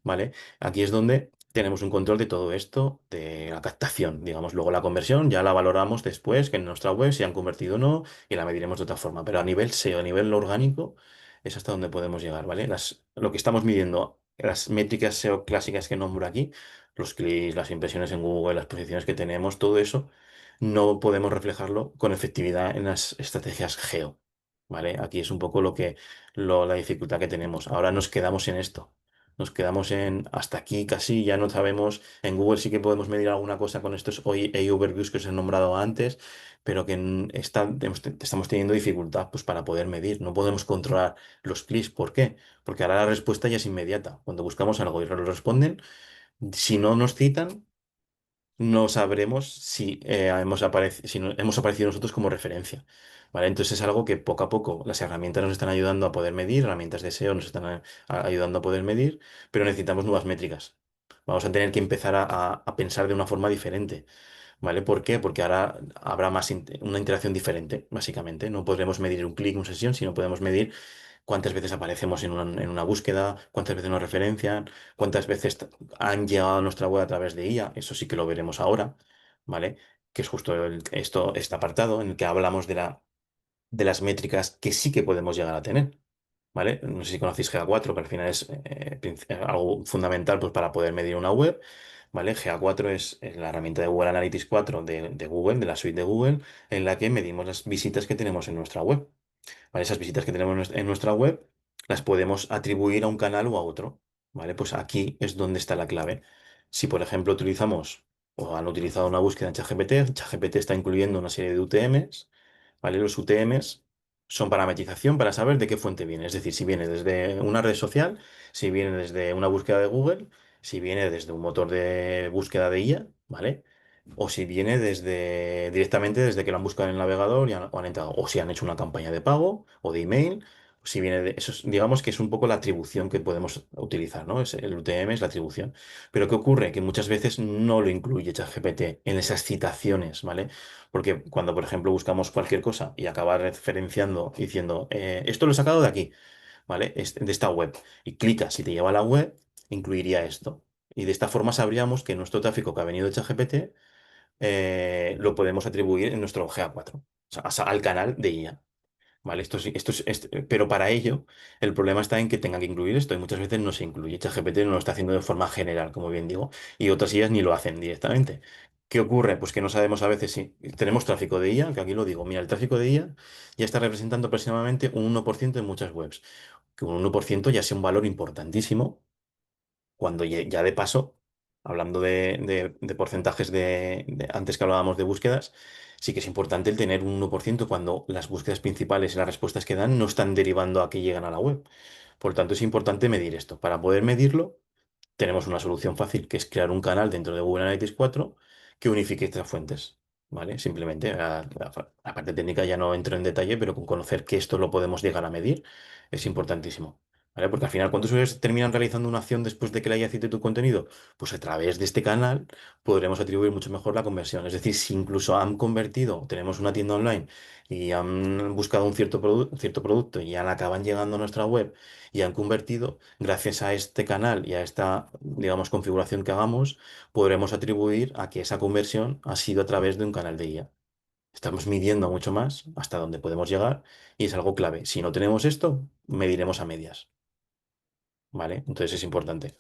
¿Vale? Aquí es donde tenemos un control de todo esto, de la captación, digamos. Luego la conversión ya la valoramos después, que en nuestra web si han convertido o no, y la mediremos de otra forma. Pero a nivel SEO, a nivel orgánico, es hasta donde podemos llegar, ¿vale? Lo que estamos midiendo, las métricas SEO clásicas que nombro aquí, los clics, las impresiones en Google, las posiciones que tenemos, todo eso, no podemos reflejarlo con efectividad en las estrategias GEO. ¿Vale? Aquí es un poco la dificultad que tenemos. Ahora nos quedamos en esto. Nos quedamos en hasta aquí casi, ya no sabemos. En Google sí que podemos medir alguna cosa con estos hoy overviews que os he nombrado antes, pero que estamos teniendo dificultad pues, para poder medir. No podemos controlar los clics. ¿Por qué? Porque ahora la respuesta ya es inmediata. Cuando buscamos algo y nos responden, si no nos citan, no sabremos si hemos aparecido nosotros como referencia. ¿Vale? Entonces es algo que poco a poco las herramientas nos están ayudando a poder medir, herramientas de SEO nos están ayudando a poder medir, pero necesitamos nuevas métricas. Vamos a tener que empezar a pensar de una forma diferente. ¿Vale? ¿Por qué? Porque ahora habrá una interacción diferente, básicamente. No podremos medir un clic, una sesión, sino podemos medir cuántas veces aparecemos en una búsqueda, cuántas veces nos referencian, cuántas veces han llegado a nuestra web a través de IA, eso sí que lo veremos ahora, ¿vale? Que es justo este apartado en el que hablamos de las métricas que sí que podemos llegar a tener, ¿vale? No sé si conocéis GA4, que al final es algo fundamental pues, para poder medir una web, ¿vale? GA4 es la herramienta de Google Analytics 4 de Google, de la suite de Google, en la que medimos las visitas que tenemos en nuestra web. ¿Vale? Esas visitas que tenemos en nuestra web las podemos atribuir a un canal o a otro, ¿vale? Pues aquí es donde está la clave. Si, por ejemplo, utilizamos o han utilizado una búsqueda en ChatGPT, ChatGPT está incluyendo una serie de UTMs, ¿vale? Los UTMs son parametrización para saber de qué fuente viene. Es decir, si viene desde una red social, si viene desde una búsqueda de Google, si viene desde un motor de búsqueda de IA, ¿vale? O si viene directamente desde que lo han buscado en el navegador o han entrado, o si han hecho una campaña de pago o de email, o si viene de eso, digamos que es un poco la atribución que podemos utilizar, ¿no? El UTM es la atribución. Pero ¿qué ocurre? Que muchas veces no lo incluye ChatGPT en esas citaciones, ¿vale? Porque cuando, por ejemplo, buscamos cualquier cosa y acaba referenciando diciendo, esto lo he sacado de aquí, ¿vale? De esta web, y clicas y te lleva a la web, incluiría esto. Y de esta forma sabríamos que nuestro tráfico que ha venido de ChatGPT lo podemos atribuir en nuestro GA4, o sea, al canal de IA. ¿Vale? Pero para ello, el problema está en que tenga que incluir esto y muchas veces no se incluye. ChatGPT no lo está haciendo de forma general, como bien digo, y otras IAs ni lo hacen directamente. ¿Qué ocurre? Pues que no sabemos a veces si tenemos tráfico de IA, que aquí lo digo, mira, el tráfico de IA ya está representando aproximadamente un 1% en muchas webs, que un 1% ya sea un valor importantísimo cuando ya de paso, hablando de porcentajes antes que hablábamos de búsquedas, sí que es importante el tener un 1% cuando las búsquedas principales y las respuestas que dan no están derivando a que llegan a la web. Por tanto, es importante medir esto. Para poder medirlo, tenemos una solución fácil, que es crear un canal dentro de Google Analytics 4 que unifique estas fuentes. ¿Vale? Simplemente, la parte técnica ya no entro en detalle, pero con conocer que esto lo podemos llegar a medir es importantísimo. ¿Vale? Porque al final, ¿cuántos usuarios terminan realizando una acción después de que le haya citado tu contenido? Pues a través de este canal podremos atribuir mucho mejor la conversión. Es decir, si incluso han convertido, tenemos una tienda online y han buscado un cierto producto y ya acaban llegando a nuestra web y han convertido, gracias a este canal y a esta, digamos, configuración que hagamos, podremos atribuir a que esa conversión ha sido a través de un canal de IA. Estamos midiendo mucho más hasta dónde podemos llegar y es algo clave. Si no tenemos esto, mediremos a medias, ¿vale? Entonces es importante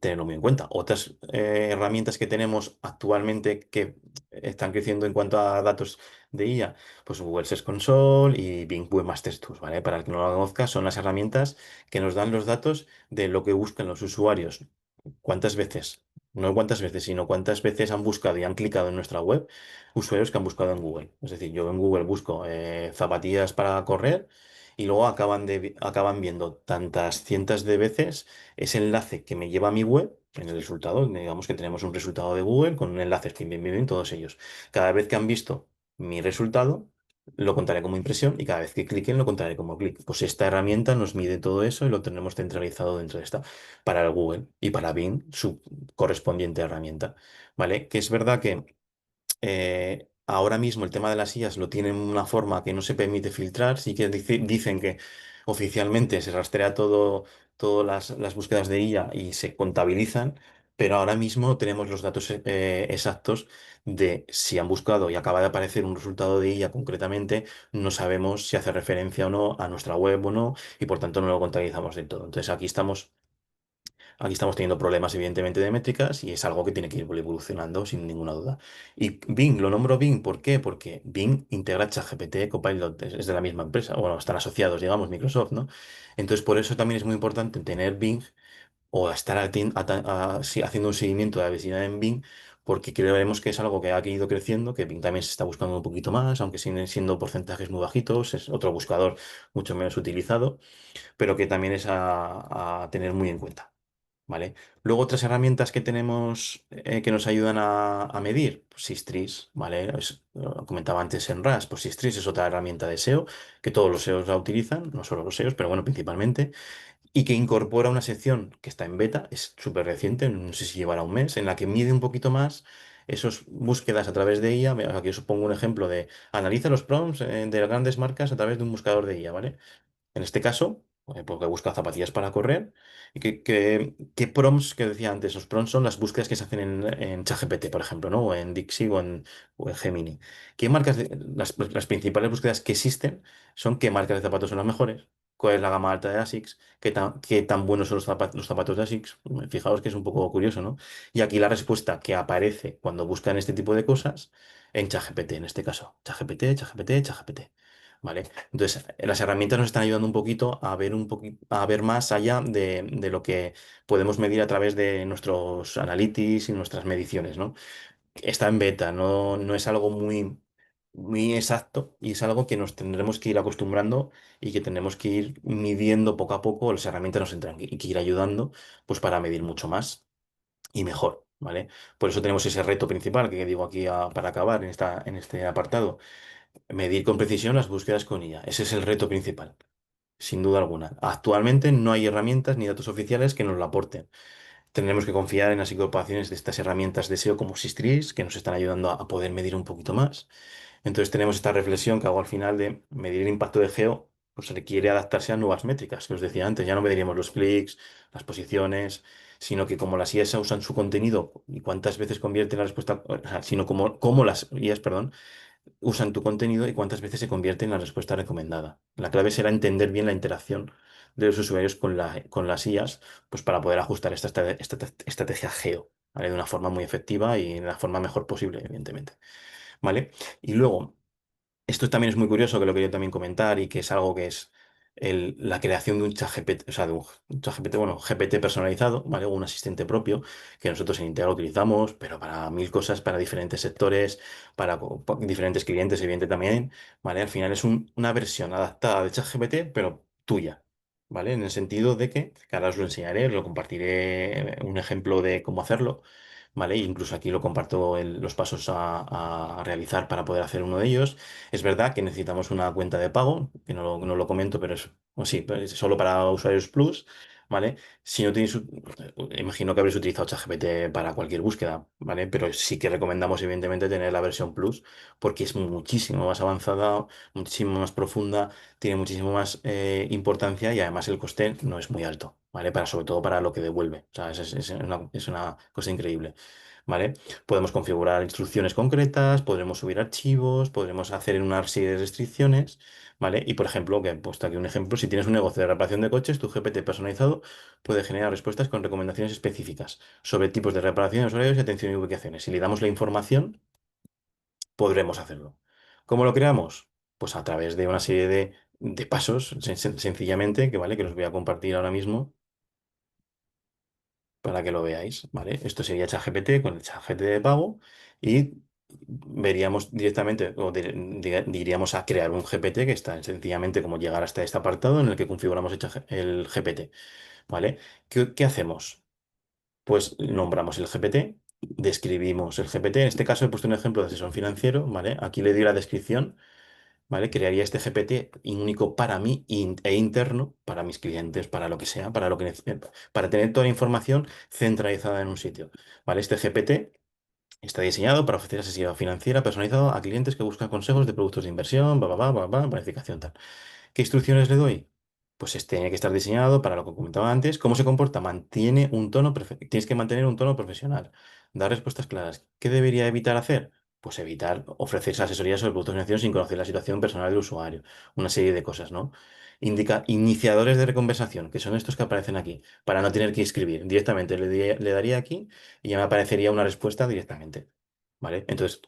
tenerlo muy en cuenta. Otras herramientas que tenemos actualmente que están creciendo en cuanto a datos de IA, pues Google Search Console y Bing Webmaster Tools, ¿vale? Para el que no lo conozca, son las herramientas que nos dan los datos de lo que buscan los usuarios, cuántas veces No cuántas veces, sino cuántas veces han buscado y han clicado en nuestra web usuarios que han buscado en Google. Es decir, yo en Google busco zapatillas para correr y luego acaban viendo tantas cientos de veces ese enlace que me lleva a mi web en el resultado. Digamos que tenemos un resultado de Google con enlaces, pim, pim, pim, pim, todos ellos. Cada vez que han visto mi resultado, lo contaré como impresión y cada vez que cliquen lo contaré como clic. Pues esta herramienta nos mide todo eso y lo tenemos centralizado dentro de esta para el Google y para Bing, su correspondiente herramienta, ¿vale? Que es verdad que ahora mismo el tema de las IAs lo tienen de una forma que no se permite filtrar, sí que dicen que oficialmente se rastrea todo, todas las búsquedas de IA y se contabilizan, pero ahora mismo tenemos los datos exactos de si han buscado y acaba de aparecer un resultado de IA concretamente, no sabemos si hace referencia o no a nuestra web o no, y por tanto no lo contabilizamos del todo. Entonces aquí estamos teniendo problemas, evidentemente, de métricas y es algo que tiene que ir evolucionando sin ninguna duda. Y Bing, lo nombro Bing, ¿por qué? Porque Bing integra ChatGPT, Copilot, es de la misma empresa, bueno, están asociados, digamos, Microsoft, ¿no? Entonces, por eso también es muy importante tener Bing o estar sí, haciendo un seguimiento de la vecindad en Bing, porque creemos que es algo que ha ido creciendo, que Bing también se está buscando un poquito más, aunque siguen siendo porcentajes muy bajitos, es otro buscador mucho menos utilizado, pero que también es a tener muy en cuenta. ¿Vale? Luego otras herramientas que tenemos que nos ayudan a medir, pues Sistris, ¿vale? Lo comentaba antes en RAS, pues Sistris es otra herramienta de SEO, que todos los SEOs la utilizan, no solo los SEOs, pero bueno, principalmente, y que incorpora una sección que está en beta, es súper reciente, no sé si llevará un mes, en la que mide un poquito más esas búsquedas a través de IA. Aquí os pongo un ejemplo de analiza los prompts de las grandes marcas a través de un buscador de IA, ¿vale? En este caso, porque busca zapatillas para correr, y qué prompts que decía antes, los prompts son las búsquedas que se hacen en ChatGPT, por ejemplo, ¿no? O en Dixie o en Gemini. ¿Qué marcas, las principales búsquedas que existen son qué marcas de zapatos son las mejores? ¿Cuál es la gama alta de ASICS? ¿Qué tan buenos son los zapatos de ASICS? Fijaos que es un poco curioso, ¿no? Y aquí la respuesta que aparece cuando buscan este tipo de cosas en ChatGPT, en este caso. ChatGPT, ChatGPT, ChatGPT. ¿Vale? Entonces, las herramientas nos están ayudando un poquito a ver a ver más allá de lo que podemos medir a través de nuestros analytics y nuestras mediciones, ¿no? Está en beta, no es algo muy exacto y es algo que nos tendremos que ir acostumbrando y que tendremos que ir midiendo poco a poco. Las herramientas nos tendrán que ir ayudando, pues, para medir mucho más y mejor, ¿vale? Por eso tenemos ese reto principal que digo aquí para acabar en este apartado. Medir con precisión las búsquedas con IA. Ese es el reto principal, sin duda alguna. Actualmente no hay herramientas ni datos oficiales que nos lo aporten. Tendremos que confiar en las incorporaciones de estas herramientas de SEO como Sistris, que nos están ayudando a poder medir un poquito más. Entonces tenemos esta reflexión que hago al final de medir el impacto de SEO, pues requiere adaptarse a nuevas métricas, que os decía antes. Ya no mediríamos los clics, las posiciones, sino que como las IAs usan su contenido y cuántas veces convierten la respuesta, o sea, sino como las IAs, perdón, usan tu contenido y cuántas veces se convierte en la respuesta recomendada. La clave será entender bien la interacción de los usuarios con las IAs, pues para poder ajustar esta estrategia geo, ¿vale? De una forma muy efectiva y de la forma mejor posible, evidentemente. ¿Vale? Y luego, esto también es muy curioso, que lo quería también comentar y que es algo que es la creación de un chat GPT, o sea, de un chat GPT, bueno, GPT personalizado, ¿vale? O un asistente propio que nosotros en Integral utilizamos, pero para mil cosas, para diferentes sectores, para diferentes clientes, evidentemente también, ¿vale? Al final es una versión adaptada de chat GPT, pero tuya, ¿vale? En el sentido de que ahora os lo enseñaré, os lo compartiré un ejemplo de cómo hacerlo. ¿Vale? Incluso aquí lo comparto los pasos a realizar para poder hacer uno de ellos. Es verdad que necesitamos una cuenta de pago, que no lo comento, pero o sí, pero es solo para usuarios Plus, ¿vale? Si no tenéis, imagino que habréis utilizado ChatGPT para cualquier búsqueda, ¿vale? Pero sí que recomendamos, evidentemente, tener la versión Plus, porque es muchísimo más avanzada, muchísimo más profunda, tiene muchísimo más importancia y además el coste no es muy alto, ¿vale? Sobre todo para lo que devuelve. O sea, es una cosa increíble. ¿Vale? Podemos configurar instrucciones concretas, podremos subir archivos, podremos hacer una serie de restricciones, ¿vale? Y por ejemplo, que he puesto aquí un ejemplo, si tienes un negocio de reparación de coches, tu GPT personalizado puede generar respuestas con recomendaciones específicas sobre tipos de reparaciones, horarios y atención y ubicaciones. Si le damos la información, podremos hacerlo. ¿Cómo lo creamos? Pues a través de una serie de pasos, sencillamente, que vale, que los voy a compartir ahora mismo. para que lo veáis, ¿vale? Esto sería ChatGPT con el ChatGPT de pago y veríamos directamente o diríamos a crear un GPT que está sencillamente como llegar hasta este apartado en el que configuramos el GPT, ¿vale? ¿Qué hacemos? Pues nombramos el GPT, describimos el GPT. En este caso he puesto un ejemplo de asesor financiero, ¿vale? Aquí le doy la descripción, ¿vale? Crearía este GPT único para mí e interno, para mis clientes, para lo que sea, para lo que para tener toda la información centralizada en un sitio, ¿vale? Este GPT está diseñado para ofrecer asesoría financiera personalizada a clientes que buscan consejos de productos de inversión, planificación, tal. ¿Qué instrucciones le doy? Pues este tiene que estar diseñado para lo que comentaba antes. ¿Cómo se comporta? Tienes que mantener un tono profesional. Dar respuestas claras. ¿Qué debería evitar hacer? Pues evitar ofrecerse asesoría sobre productos financieros sin conocer la situación personal del usuario. Una serie de cosas, ¿no? Indica iniciadores de conversación, que son estos que aparecen aquí, para no tener que escribir. Directamente le daría aquí y ya me aparecería una respuesta directamente. ¿Vale? Entonces,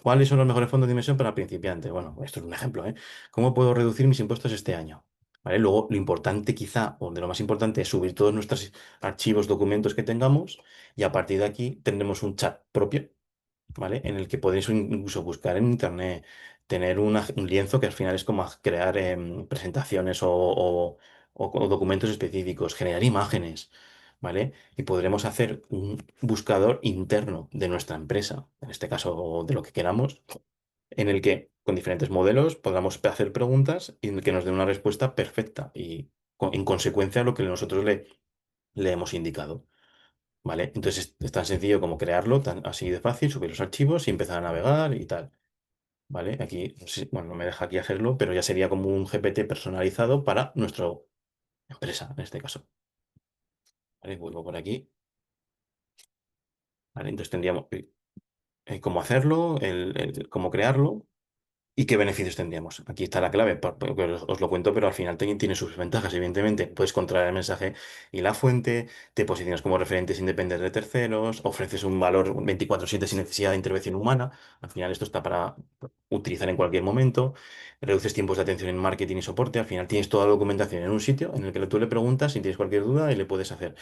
¿cuáles son los mejores fondos de inversión para principiantes? Bueno, esto es un ejemplo, ¿eh? ¿Cómo puedo reducir mis impuestos este año? ¿Vale? Luego, lo importante quizá, o de lo más importante, es subir todos nuestros archivos, documentos que tengamos y a partir de aquí tendremos un chat propio, ¿vale? En el que podéis incluso buscar en internet, tener un lienzo que al final es como crear presentaciones o documentos específicos, generar imágenes, ¿vale? Y podremos hacer un buscador interno de nuestra empresa, en este caso, o de lo que queramos en el que con diferentes modelos podamos hacer preguntas y en el que nos den una respuesta perfecta y en consecuencia a lo que nosotros le hemos indicado. ¿Vale? Entonces es tan sencillo como crearlo, así de fácil, subir los archivos y empezar a navegar y tal. ¿Vale? Aquí, bueno, no me deja aquí hacerlo, pero ya sería como un GPT personalizado para nuestra empresa, en este caso. ¿Vale? Vuelvo por aquí. ¿Vale? Entonces tendríamos cómo hacerlo, cómo crearlo. ¿Y qué beneficios tendríamos? Aquí está la clave, porque os lo cuento, pero al final tiene sus ventajas, evidentemente. Puedes controlar el mensaje y la fuente, te posicionas como referente sin depender de terceros, ofreces un valor 24/7 sin necesidad de intervención humana. Al final esto está para utilizar en cualquier momento. Reduces tiempos de atención en marketing y soporte. Al final tienes toda la documentación en un sitio en el que tú le preguntas si tienes cualquier duda y le puedes hacer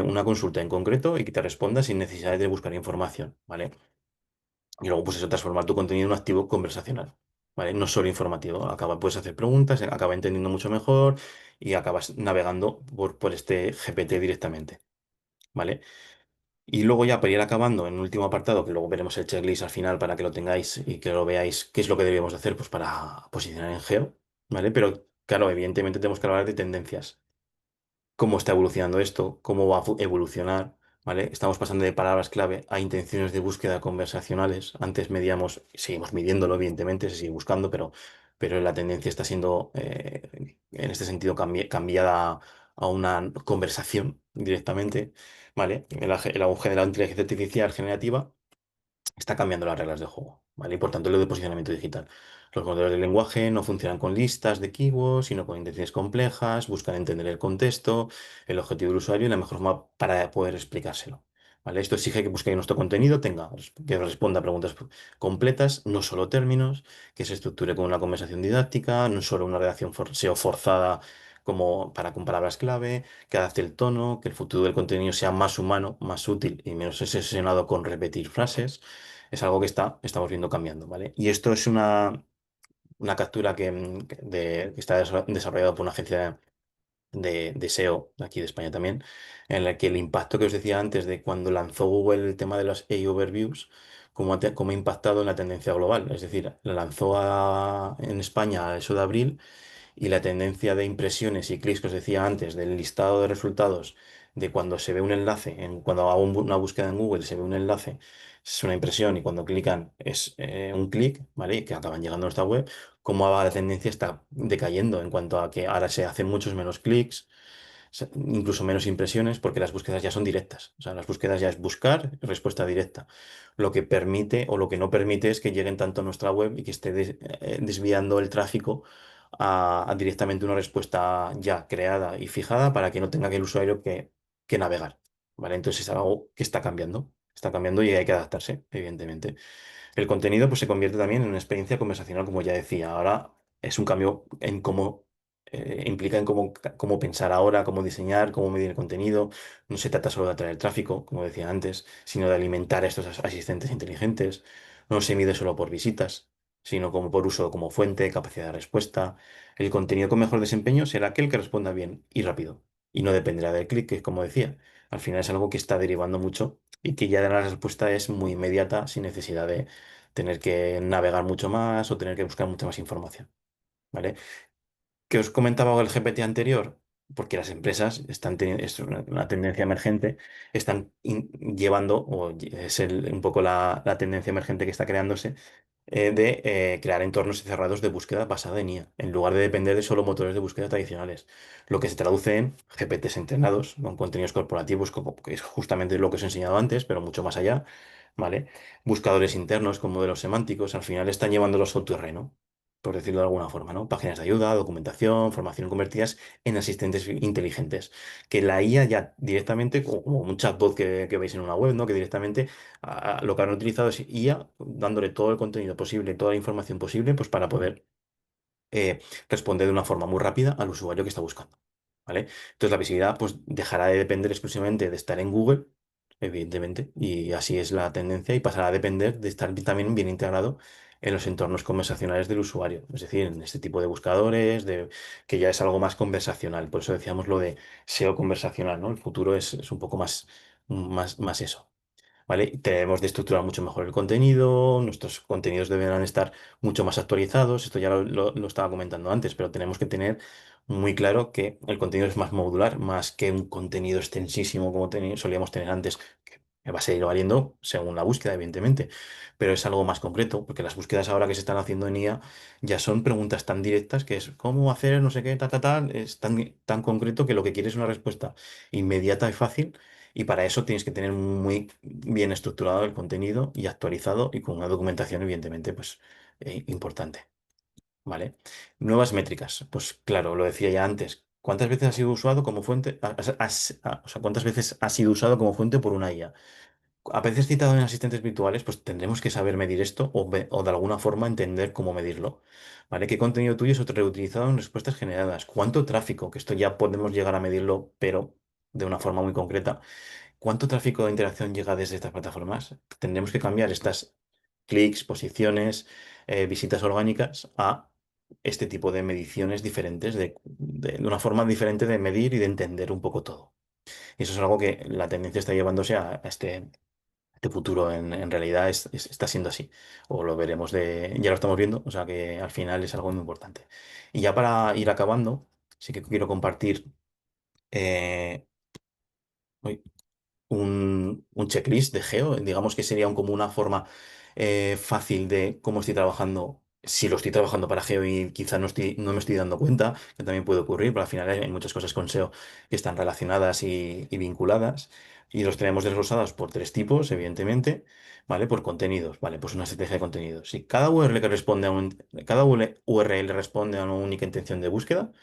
una consulta en concreto y que te responda sin necesidad de buscar información, ¿vale? Y luego, pues eso, transformar tu contenido en un activo conversacional, ¿vale? No solo informativo. Puedes hacer preguntas, acaba entendiendo mucho mejor y acabas navegando por este GPT directamente, ¿vale? Y luego ya para ir acabando, en el último apartado, que luego veremos el checklist al final para que lo tengáis y que lo veáis, qué es lo que debemos hacer, pues para posicionar en SEO, ¿vale? Pero claro, evidentemente tenemos que hablar de tendencias cómo está evolucionando esto, cómo va a evolucionar, ¿vale? Estamos pasando de palabras clave a intenciones de búsqueda conversacionales. Antes medíamos, seguimos midiéndolo, evidentemente, se sigue buscando, pero la tendencia está siendo, en este sentido, cambiada a una conversación directamente, ¿vale? El auge de la inteligencia artificial generativa está cambiando las reglas del juego, ¿vale? Y por tanto, lo de posicionamiento digital. Los modelos de lenguaje no funcionan con listas de keywords, sino con intenciones complejas, buscan entender el contexto, el objetivo del usuario y la mejor forma para poder explicárselo. ¿Vale? Esto exige que busquéis nuestro contenido, que responda a preguntas completas, no solo términos, que se estructure con una conversación didáctica, no solo una redacción SEO forzada como con palabras clave, que adapte el tono, que el futuro del contenido sea más humano, más útil y menos obsesionado con repetir frases es algo que estamos viendo cambiando, ¿vale? Y esto es una captura que está desarrollada por una agencia de SEO de aquí de España también, en la que el impacto que os decía antes de cuando lanzó Google el tema de las AI Overviews, cómo ha impactado en la tendencia global. Es decir, la lanzó en España a eso de abril y la tendencia de impresiones y clics que os decía antes del listado de resultados de cuando se ve un enlace, cuando hago una búsqueda en Google se ve un enlace, es una impresión y cuando clican es un clic, ¿vale? Que acaban llegando a nuestra web, cómo la tendencia está decayendo en cuanto a que ahora se hacen muchos menos clics, incluso menos impresiones, porque las búsquedas ya son directas. O sea, las búsquedas ya es buscar, respuesta directa. Lo que permite o lo que no permite es que lleguen tanto a nuestra web y que esté desviando el tráfico a directamente una respuesta ya creada y fijada para que no tenga que el usuario que navegar. ¿Vale? Entonces es algo que está cambiando y hay que adaptarse, evidentemente. El contenido pues, se convierte también en una experiencia conversacional, como ya decía. Ahora es un cambio en cómo implica en cómo pensar ahora, cómo diseñar, cómo medir el contenido. No se trata solo de atraer tráfico, como decía antes, sino de alimentar a estos asistentes inteligentes. No se mide solo por visitas, sino como por uso como fuente, capacidad de respuesta. El contenido con mejor desempeño será aquel que responda bien y rápido. Y no dependerá del clic, que como decía, al final es algo que está derivando mucho y que ya la respuesta es muy inmediata sin necesidad de tener que navegar mucho más o tener que buscar mucha más información. ¿Vale? Que os comentaba el GPT anterior, porque las empresas están teniendo, es una tendencia emergente, están llevando, es un poco la tendencia emergente que está creándose, de crear entornos cerrados de búsqueda basada en IA, en lugar de depender de solo motores de búsqueda tradicionales, lo que se traduce en GPTs entrenados, con contenidos corporativos, como, que es justamente lo que os he enseñado antes, pero mucho más allá, ¿vale? Buscadores internos con modelos semánticos, al final están llevándolos a su terreno, por decirlo de alguna forma, ¿no? Páginas de ayuda, documentación, formación convertidas en asistentes inteligentes. Que la IA ya directamente, como un chatbot que veis en una web, ¿no? Que directamente lo que han utilizado es IA dándole todo el contenido posible, toda la información posible, pues para poder responder de una forma muy rápida al usuario que está buscando. ¿Vale? Entonces la visibilidad pues dejará de depender exclusivamente de estar en Google, evidentemente, y así es la tendencia, y pasará a depender de estar también bien integrado en los entornos conversacionales del usuario, es decir, en este tipo de buscadores, que ya es algo más conversacional. Por eso decíamos lo de SEO conversacional, ¿no? El futuro es un poco más eso. ¿Vale? Tenemos de estructurar mucho mejor el contenido, nuestros contenidos deberán estar mucho más actualizados, esto ya lo estaba comentando antes, pero tenemos que tener muy claro que el contenido es más modular, más que un contenido extensísimo como solíamos tener antes, que va a seguir variando según la búsqueda, evidentemente, pero es algo más concreto, porque las búsquedas ahora que se están haciendo en IA ya son preguntas tan directas que es cómo hacer no sé qué, es tan concreto que lo que quieres es una respuesta inmediata y fácil. Y para eso tienes que tener muy bien estructurado el contenido y actualizado y con una documentación, evidentemente, pues importante. ¿Vale? Nuevas métricas. Pues claro, lo decía ya antes. ¿Cuántas veces ha sido usado como fuente? O sea, ¿cuántas veces ha sido usado como fuente por una IA? A veces citado en asistentes virtuales, pues tendremos que saber medir esto o de alguna forma entender cómo medirlo. ¿Vale? ¿Qué contenido tuyo es reutilizado en respuestas generadas? ¿Cuánto tráfico? Que esto ya podemos llegar a medirlo, pero de una forma muy concreta. ¿Cuánto tráfico de interacción llega desde estas plataformas? Tendremos que cambiar estas clics, posiciones, visitas orgánicas a este tipo de mediciones diferentes, de una forma diferente de medir y de entender un poco todo. Y eso es algo que la tendencia está llevándose a este futuro. En realidad está siendo así. O lo veremos ya lo estamos viendo, o sea que al final es algo muy importante. Y ya para ir acabando, sí que quiero compartir. eh, uy, un checklist de Geo. Digamos que sería como una forma fácil de cómo estoy trabajando, si lo estoy trabajando para Geo y quizá no me estoy dando cuenta, que también puede ocurrir, pero al final hay muchas cosas con SEO que están relacionadas y vinculadas. Y los tenemos desglosados por tres tipos, evidentemente, ¿vale? Por contenidos, ¿vale? Pues una estrategia de contenidos. Si cada URL cada URL responde a una única intención de búsqueda,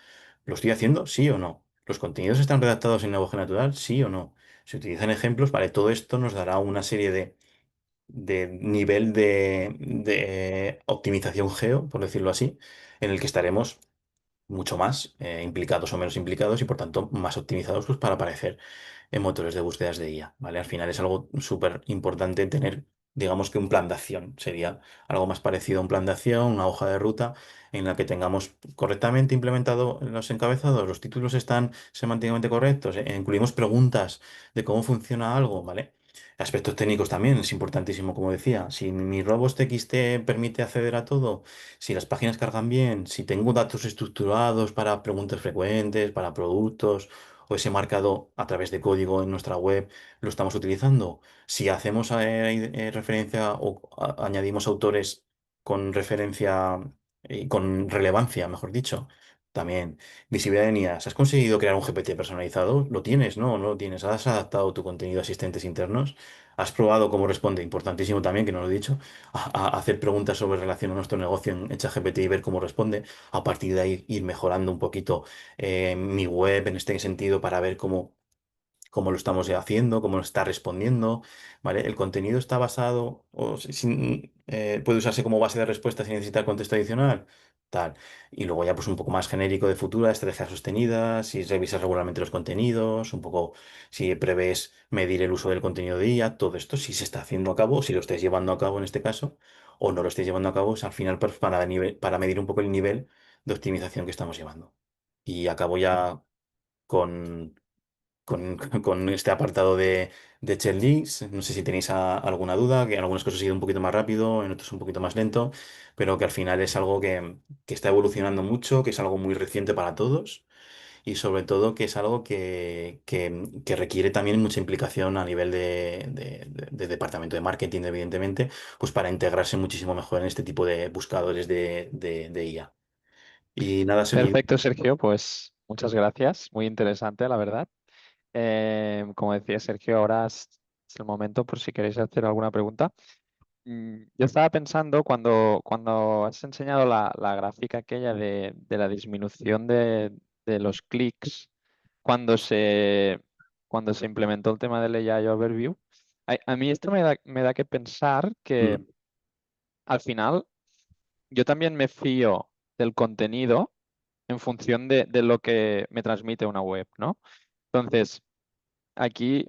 ¿lo estoy haciendo? ¿Sí o no? ¿Los contenidos están redactados en lenguaje natural? ¿Sí o no? Se utilizan ejemplos, vale, todo esto nos dará una serie de nivel de optimización geo, por decirlo así, en el que estaremos mucho más implicados o menos implicados y por tanto más optimizados pues, para aparecer en motores de búsquedas de IA, ¿vale? Al final es algo súper importante tener, digamos que un plan de acción. Sería algo más parecido a un plan de acción, una hoja de ruta en la que tengamos correctamente implementado los encabezados, los títulos están semánticamente correctos, incluimos preguntas de cómo funciona algo, ¿vale? Aspectos técnicos también es importantísimo, como decía. Si mi Robots TXT permite acceder a todo, si las páginas cargan bien, si tengo datos estructurados para preguntas frecuentes, para productos, o ese marcado a través de código en nuestra web lo estamos utilizando, si hacemos referencia o añadimos autores con referencia y con relevancia, mejor dicho. También, visibilidad en IAS. ¿Has conseguido crear un GPT personalizado? ¿Lo tienes? No, no lo tienes. ¿Has adaptado tu contenido a asistentes internos? ¿Has probado cómo responde? Importantísimo también, que no lo he dicho, a hacer preguntas sobre relación a nuestro negocio en ChatGPT y ver cómo responde. A partir de ahí ir mejorando un poquito mi web en este sentido para ver cómo cómo lo estamos haciendo, cómo lo está respondiendo, ¿vale? El contenido está basado, puede usarse como base de respuesta sin necesitar contexto adicional, tal. Y luego ya pues un poco más genérico de futura, estrategias sostenidas, si revisas regularmente los contenidos, un poco si prevés medir el uso del contenido de IA, todo esto si se está haciendo a cabo, si lo estáis llevando a cabo en este caso, o no lo estáis llevando a cabo, es al final pues, para medir un poco el nivel de optimización que estamos llevando. Y acabo ya con con este apartado de checklists. No sé si tenéis alguna duda, que en algunas cosas he ido un poquito más rápido, en otras un poquito más lento, pero que al final es algo que está evolucionando mucho, que es algo muy reciente para todos y sobre todo que es algo que requiere también mucha implicación a nivel de departamento de marketing, evidentemente, pues para integrarse muchísimo mejor en este tipo de buscadores de IA. Y nada, Sergi. Perfecto, Sergio, pues muchas gracias. Muy interesante, la verdad. Como decía Sergio, ahora es el momento por si queréis hacer alguna pregunta. Yo estaba pensando cuando has enseñado la gráfica aquella de la disminución de los clics cuando se implementó el tema del AI Overview. A mí esto me da que pensar que Mm, al final yo también me fío del contenido en función de lo que me transmite una web, ¿no? Entonces, aquí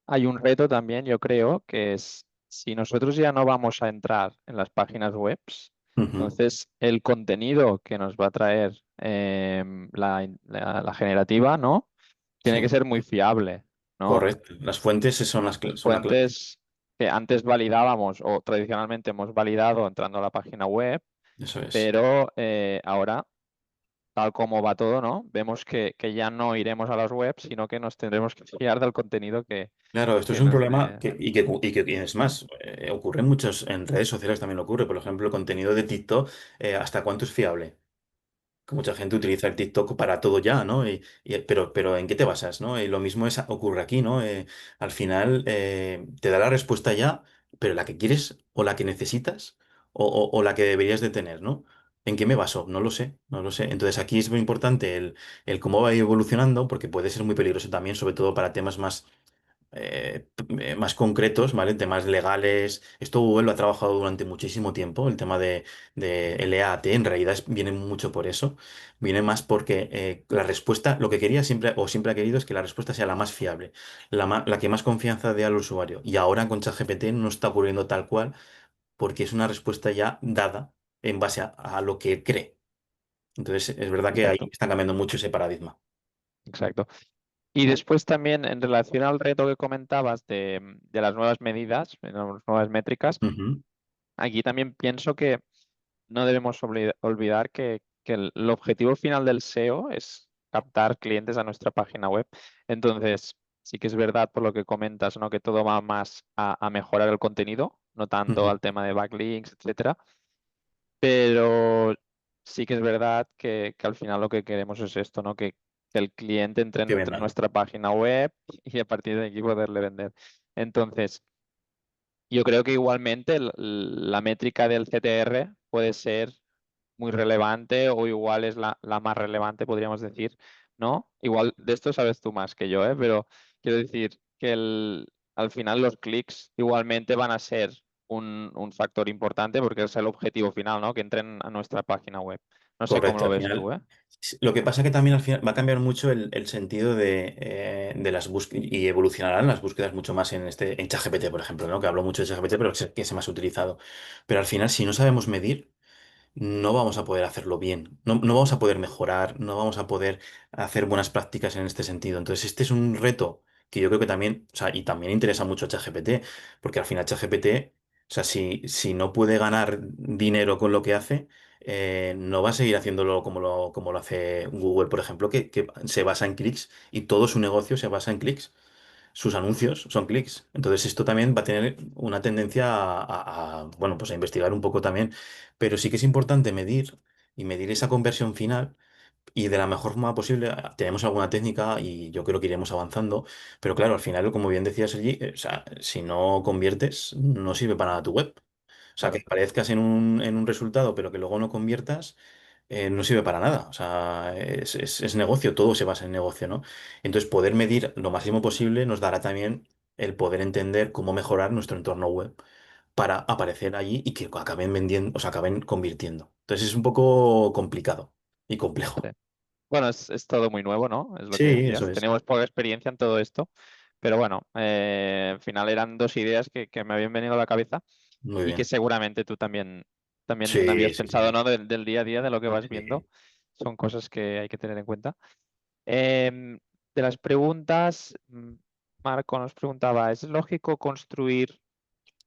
hay un reto también, yo creo, que es si nosotros ya no vamos a entrar en las páginas web, ujú, entonces el contenido que nos va a traer la generativa, ¿no? Tiene que sí, ser muy fiable, ¿no? correcto. Las fuentes son son la clave. Fuentes que antes validábamos o tradicionalmente hemos validado entrando a la página web, Eso es. pero ahora, tal como va todo, ¿no? Vemos que ya no iremos a las webs, sino que nos tendremos que fiar del contenido Claro, esto es que un nos problema dé. y es más, ocurre en en redes sociales también ocurre. Por ejemplo, el contenido de TikTok, ¿hasta cuánto es fiable? Que mucha gente utiliza el TikTok para todo ya, ¿no? Pero ¿en qué te basas, no? Lo mismo ocurre aquí, ¿no? Al final te da la respuesta ya, pero la que quieres o la que necesitas o la que deberías de tener, ¿no? ¿En qué me baso? No lo sé, no lo sé. Entonces aquí es muy importante el cómo va evolucionando, porque puede ser muy peligroso también, sobre todo para temas más concretos, ¿vale? Temas legales. Esto Google lo ha trabajado durante muchísimo tiempo, el tema de LAT, en realidad viene mucho por eso. Viene más porque la respuesta, lo que quería siempre o siempre ha querido es que la respuesta sea la más fiable, la que más confianza dé al usuario. Y ahora con ChatGPT no está ocurriendo tal cual porque es una respuesta ya dada en base a lo que él cree. Entonces, es verdad que ahí Exacto, está cambiando mucho ese paradigma. exacto. Y después también en relación al reto que comentabas de las nuevas medidas, de las nuevas métricas, Ujú, aquí también pienso que no debemos olvidar que el objetivo final del SEO es captar clientes a nuestra página web. Entonces, sí que es verdad por lo que comentas, ¿no? Que todo va más a mejorar el contenido, no tanto ujú. al tema de backlinks, etcétera. Pero sí que es verdad que al final lo que queremos es esto, ¿no? Que el cliente entre Que en vendan. nuestra página web y a partir de aquí poderle vender. Entonces, yo creo que igualmente la métrica del CTR puede ser muy relevante o igual es la más relevante, podríamos decir, ¿no? Igual de esto sabes tú más que yo, ¿eh? Pero quiero decir que al final los clics igualmente van a ser un factor importante porque es el objetivo final, ¿no? Que entren a nuestra página web. No sé cómo Correcto, lo al ves tú, final. ¿eh? Lo que pasa que también al final va a cambiar mucho el sentido de las búsquedas y evolucionarán las búsquedas mucho más en ChatGPT, por ejemplo, ¿no? Que hablo mucho de ChatGPT, pero que es el más utilizado. Pero al final, si no sabemos medir, no vamos a poder hacerlo bien, no vamos a poder mejorar, no vamos a poder hacer buenas prácticas en este sentido. Entonces, este es un reto que yo creo que también, o sea, y también interesa mucho a ChatGPT, porque al final ChatGPT, o sea, si no puede ganar dinero con lo que hace, no va a seguir haciéndolo como lo hace Google, por ejemplo, que se basa en clics y todo su negocio se basa en clics. Sus anuncios son clics. Entonces esto también va a tener una tendencia bueno, pues a investigar un poco también. Pero sí que es importante medir y medir esa conversión final y de la mejor forma posible. Tenemos alguna técnica y yo creo que iremos avanzando. Pero claro, al final, como bien decía Sergi, o sea, si no conviertes, no sirve para nada tu web. O sea, que Claro. aparezcas en en un resultado, pero que luego no conviertas, no sirve para nada. O sea, es negocio, todo se basa en negocio, ¿no? Entonces, poder medir lo máximo posible nos dará también el poder entender cómo mejorar nuestro entorno web para aparecer allí y que acaben vendiendo, o sea, acaben convirtiendo. Entonces, es un poco complicado y Sí. complejo. Bueno, es todo muy nuevo, ¿no? Es lo que Sí, eso decías. es. Tenemos poca experiencia en todo esto, pero bueno, al final eran dos ideas que me habían venido a la cabeza Muy y que bien. seguramente tú también Sí, habías sí, pensado, sí. ¿no? Del día a día, de lo que vas viendo. Sí. Son cosas que hay que tener en cuenta. Em, de las preguntas, Marco nos preguntaba, ¿es lógico construir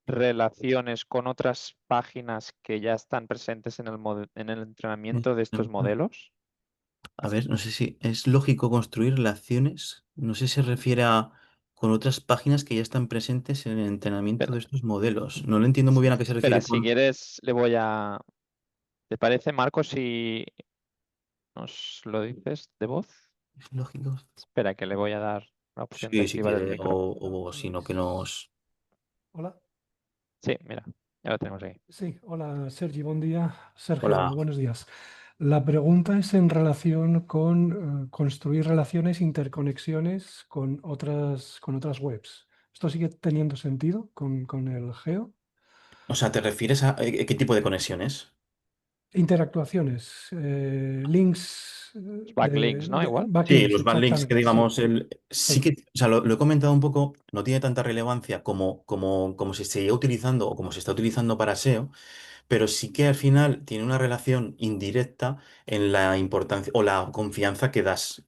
relaciones con otras páginas que ya están presentes en el entrenamiento de estos modelos? A ver, no sé si es lógico construir relaciones. No sé si se refiere a con otras páginas que ya están presentes en el entrenamiento Espera, de estos modelos. No lo entiendo muy bien a qué se espera, refiere si con... quieres, ¿te parece, Marco, si nos lo dices de voz? ¿Es lógico? Espera, que le voy a dar la opción de Sí, si activar el quiere, micro. o si no, que nos... Hola, Sí, mira, ya lo tenemos aquí. sí, hola Sergi, buen día. Sergio, Hola. buenos días. La pregunta es en relación con construir relaciones, interconexiones con otras webs. ¿Esto sigue teniendo sentido con el geo? O sea, ¿te refieres a qué tipo de conexiones? Interactuaciones, links Los backlinks, ¿no? Igual. Sí, backlinks, los backlinks que exactamente, sí, digamos, sí sí. que, o sea, lo he comentado un poco, no tiene tanta relevancia como se seguía utilizando o como se está utilizando para SEO, pero sí que al final tiene una relación indirecta en la importancia o la confianza que das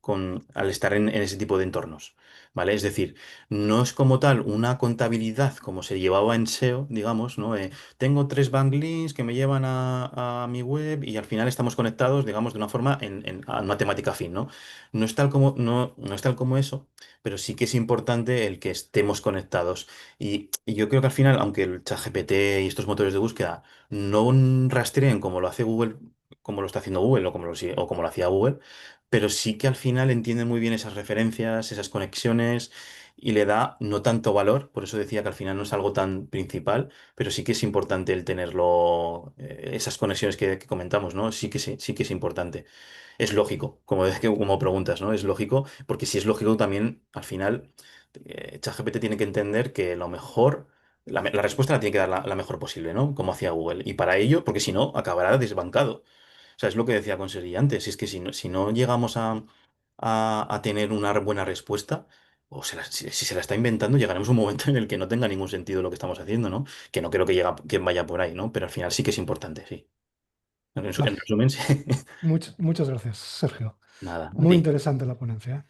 al estar en ese tipo de entornos, ¿vale? Es decir, no es como tal una contabilidad como se llevaba en SEO, digamos, ¿no? Tengo tres backlinks que me llevan a mi web y al final estamos conectados, digamos, de una forma a matemática fin, ¿no? No es tal como eso, pero sí que es importante el que estemos conectados. Y yo creo que al final, aunque el ChatGPT y estos motores de búsqueda no rastreen como lo hace Google, como lo está haciendo Google o como lo hacía Google, pero sí que al final entienden muy bien esas referencias, esas conexiones y le da no tanto valor, por eso decía que al final no es algo tan principal, pero sí que es importante el tenerlo, esas conexiones que comentamos, ¿no? Sí que es importante. Es lógico, como preguntas, ¿no? Es lógico, porque si es lógico también, al final, ChatGPT tiene que entender que lo mejor, la respuesta la tiene que dar la mejor posible, ¿no? Como hacía Google. Y para ello, porque si no, acabará desbancado. O sea, es lo que decía con Siri antes, es que si no llegamos a tener una buena respuesta, si se la está inventando, llegaremos a un momento en el que no tenga ningún sentido lo que estamos haciendo, ¿no? Que no creo que vaya por ahí, ¿no? Pero al final sí que es importante, sí. En Vale, resumen, sí. muchas gracias, Sergio. Nada, a Muy ti. interesante la ponencia.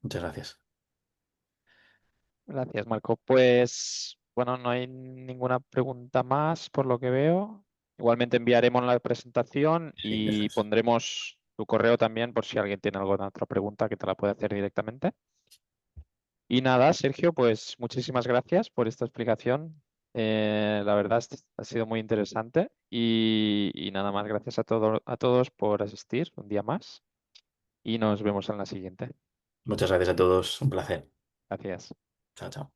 Muchas gracias. Gracias, Marco. Pues bueno, no hay ninguna pregunta más por lo que veo. Igualmente enviaremos la presentación Sí, eso y es. pondremos tu correo también por si alguien tiene alguna otra pregunta que te la puede hacer directamente. Y nada, Sergio, pues muchísimas gracias por esta explicación. La verdad ha sido muy interesante y nada más, gracias a todos por asistir un día más y nos vemos en la siguiente. Muchas gracias a todos. Un placer. Gracias. Chao, chao.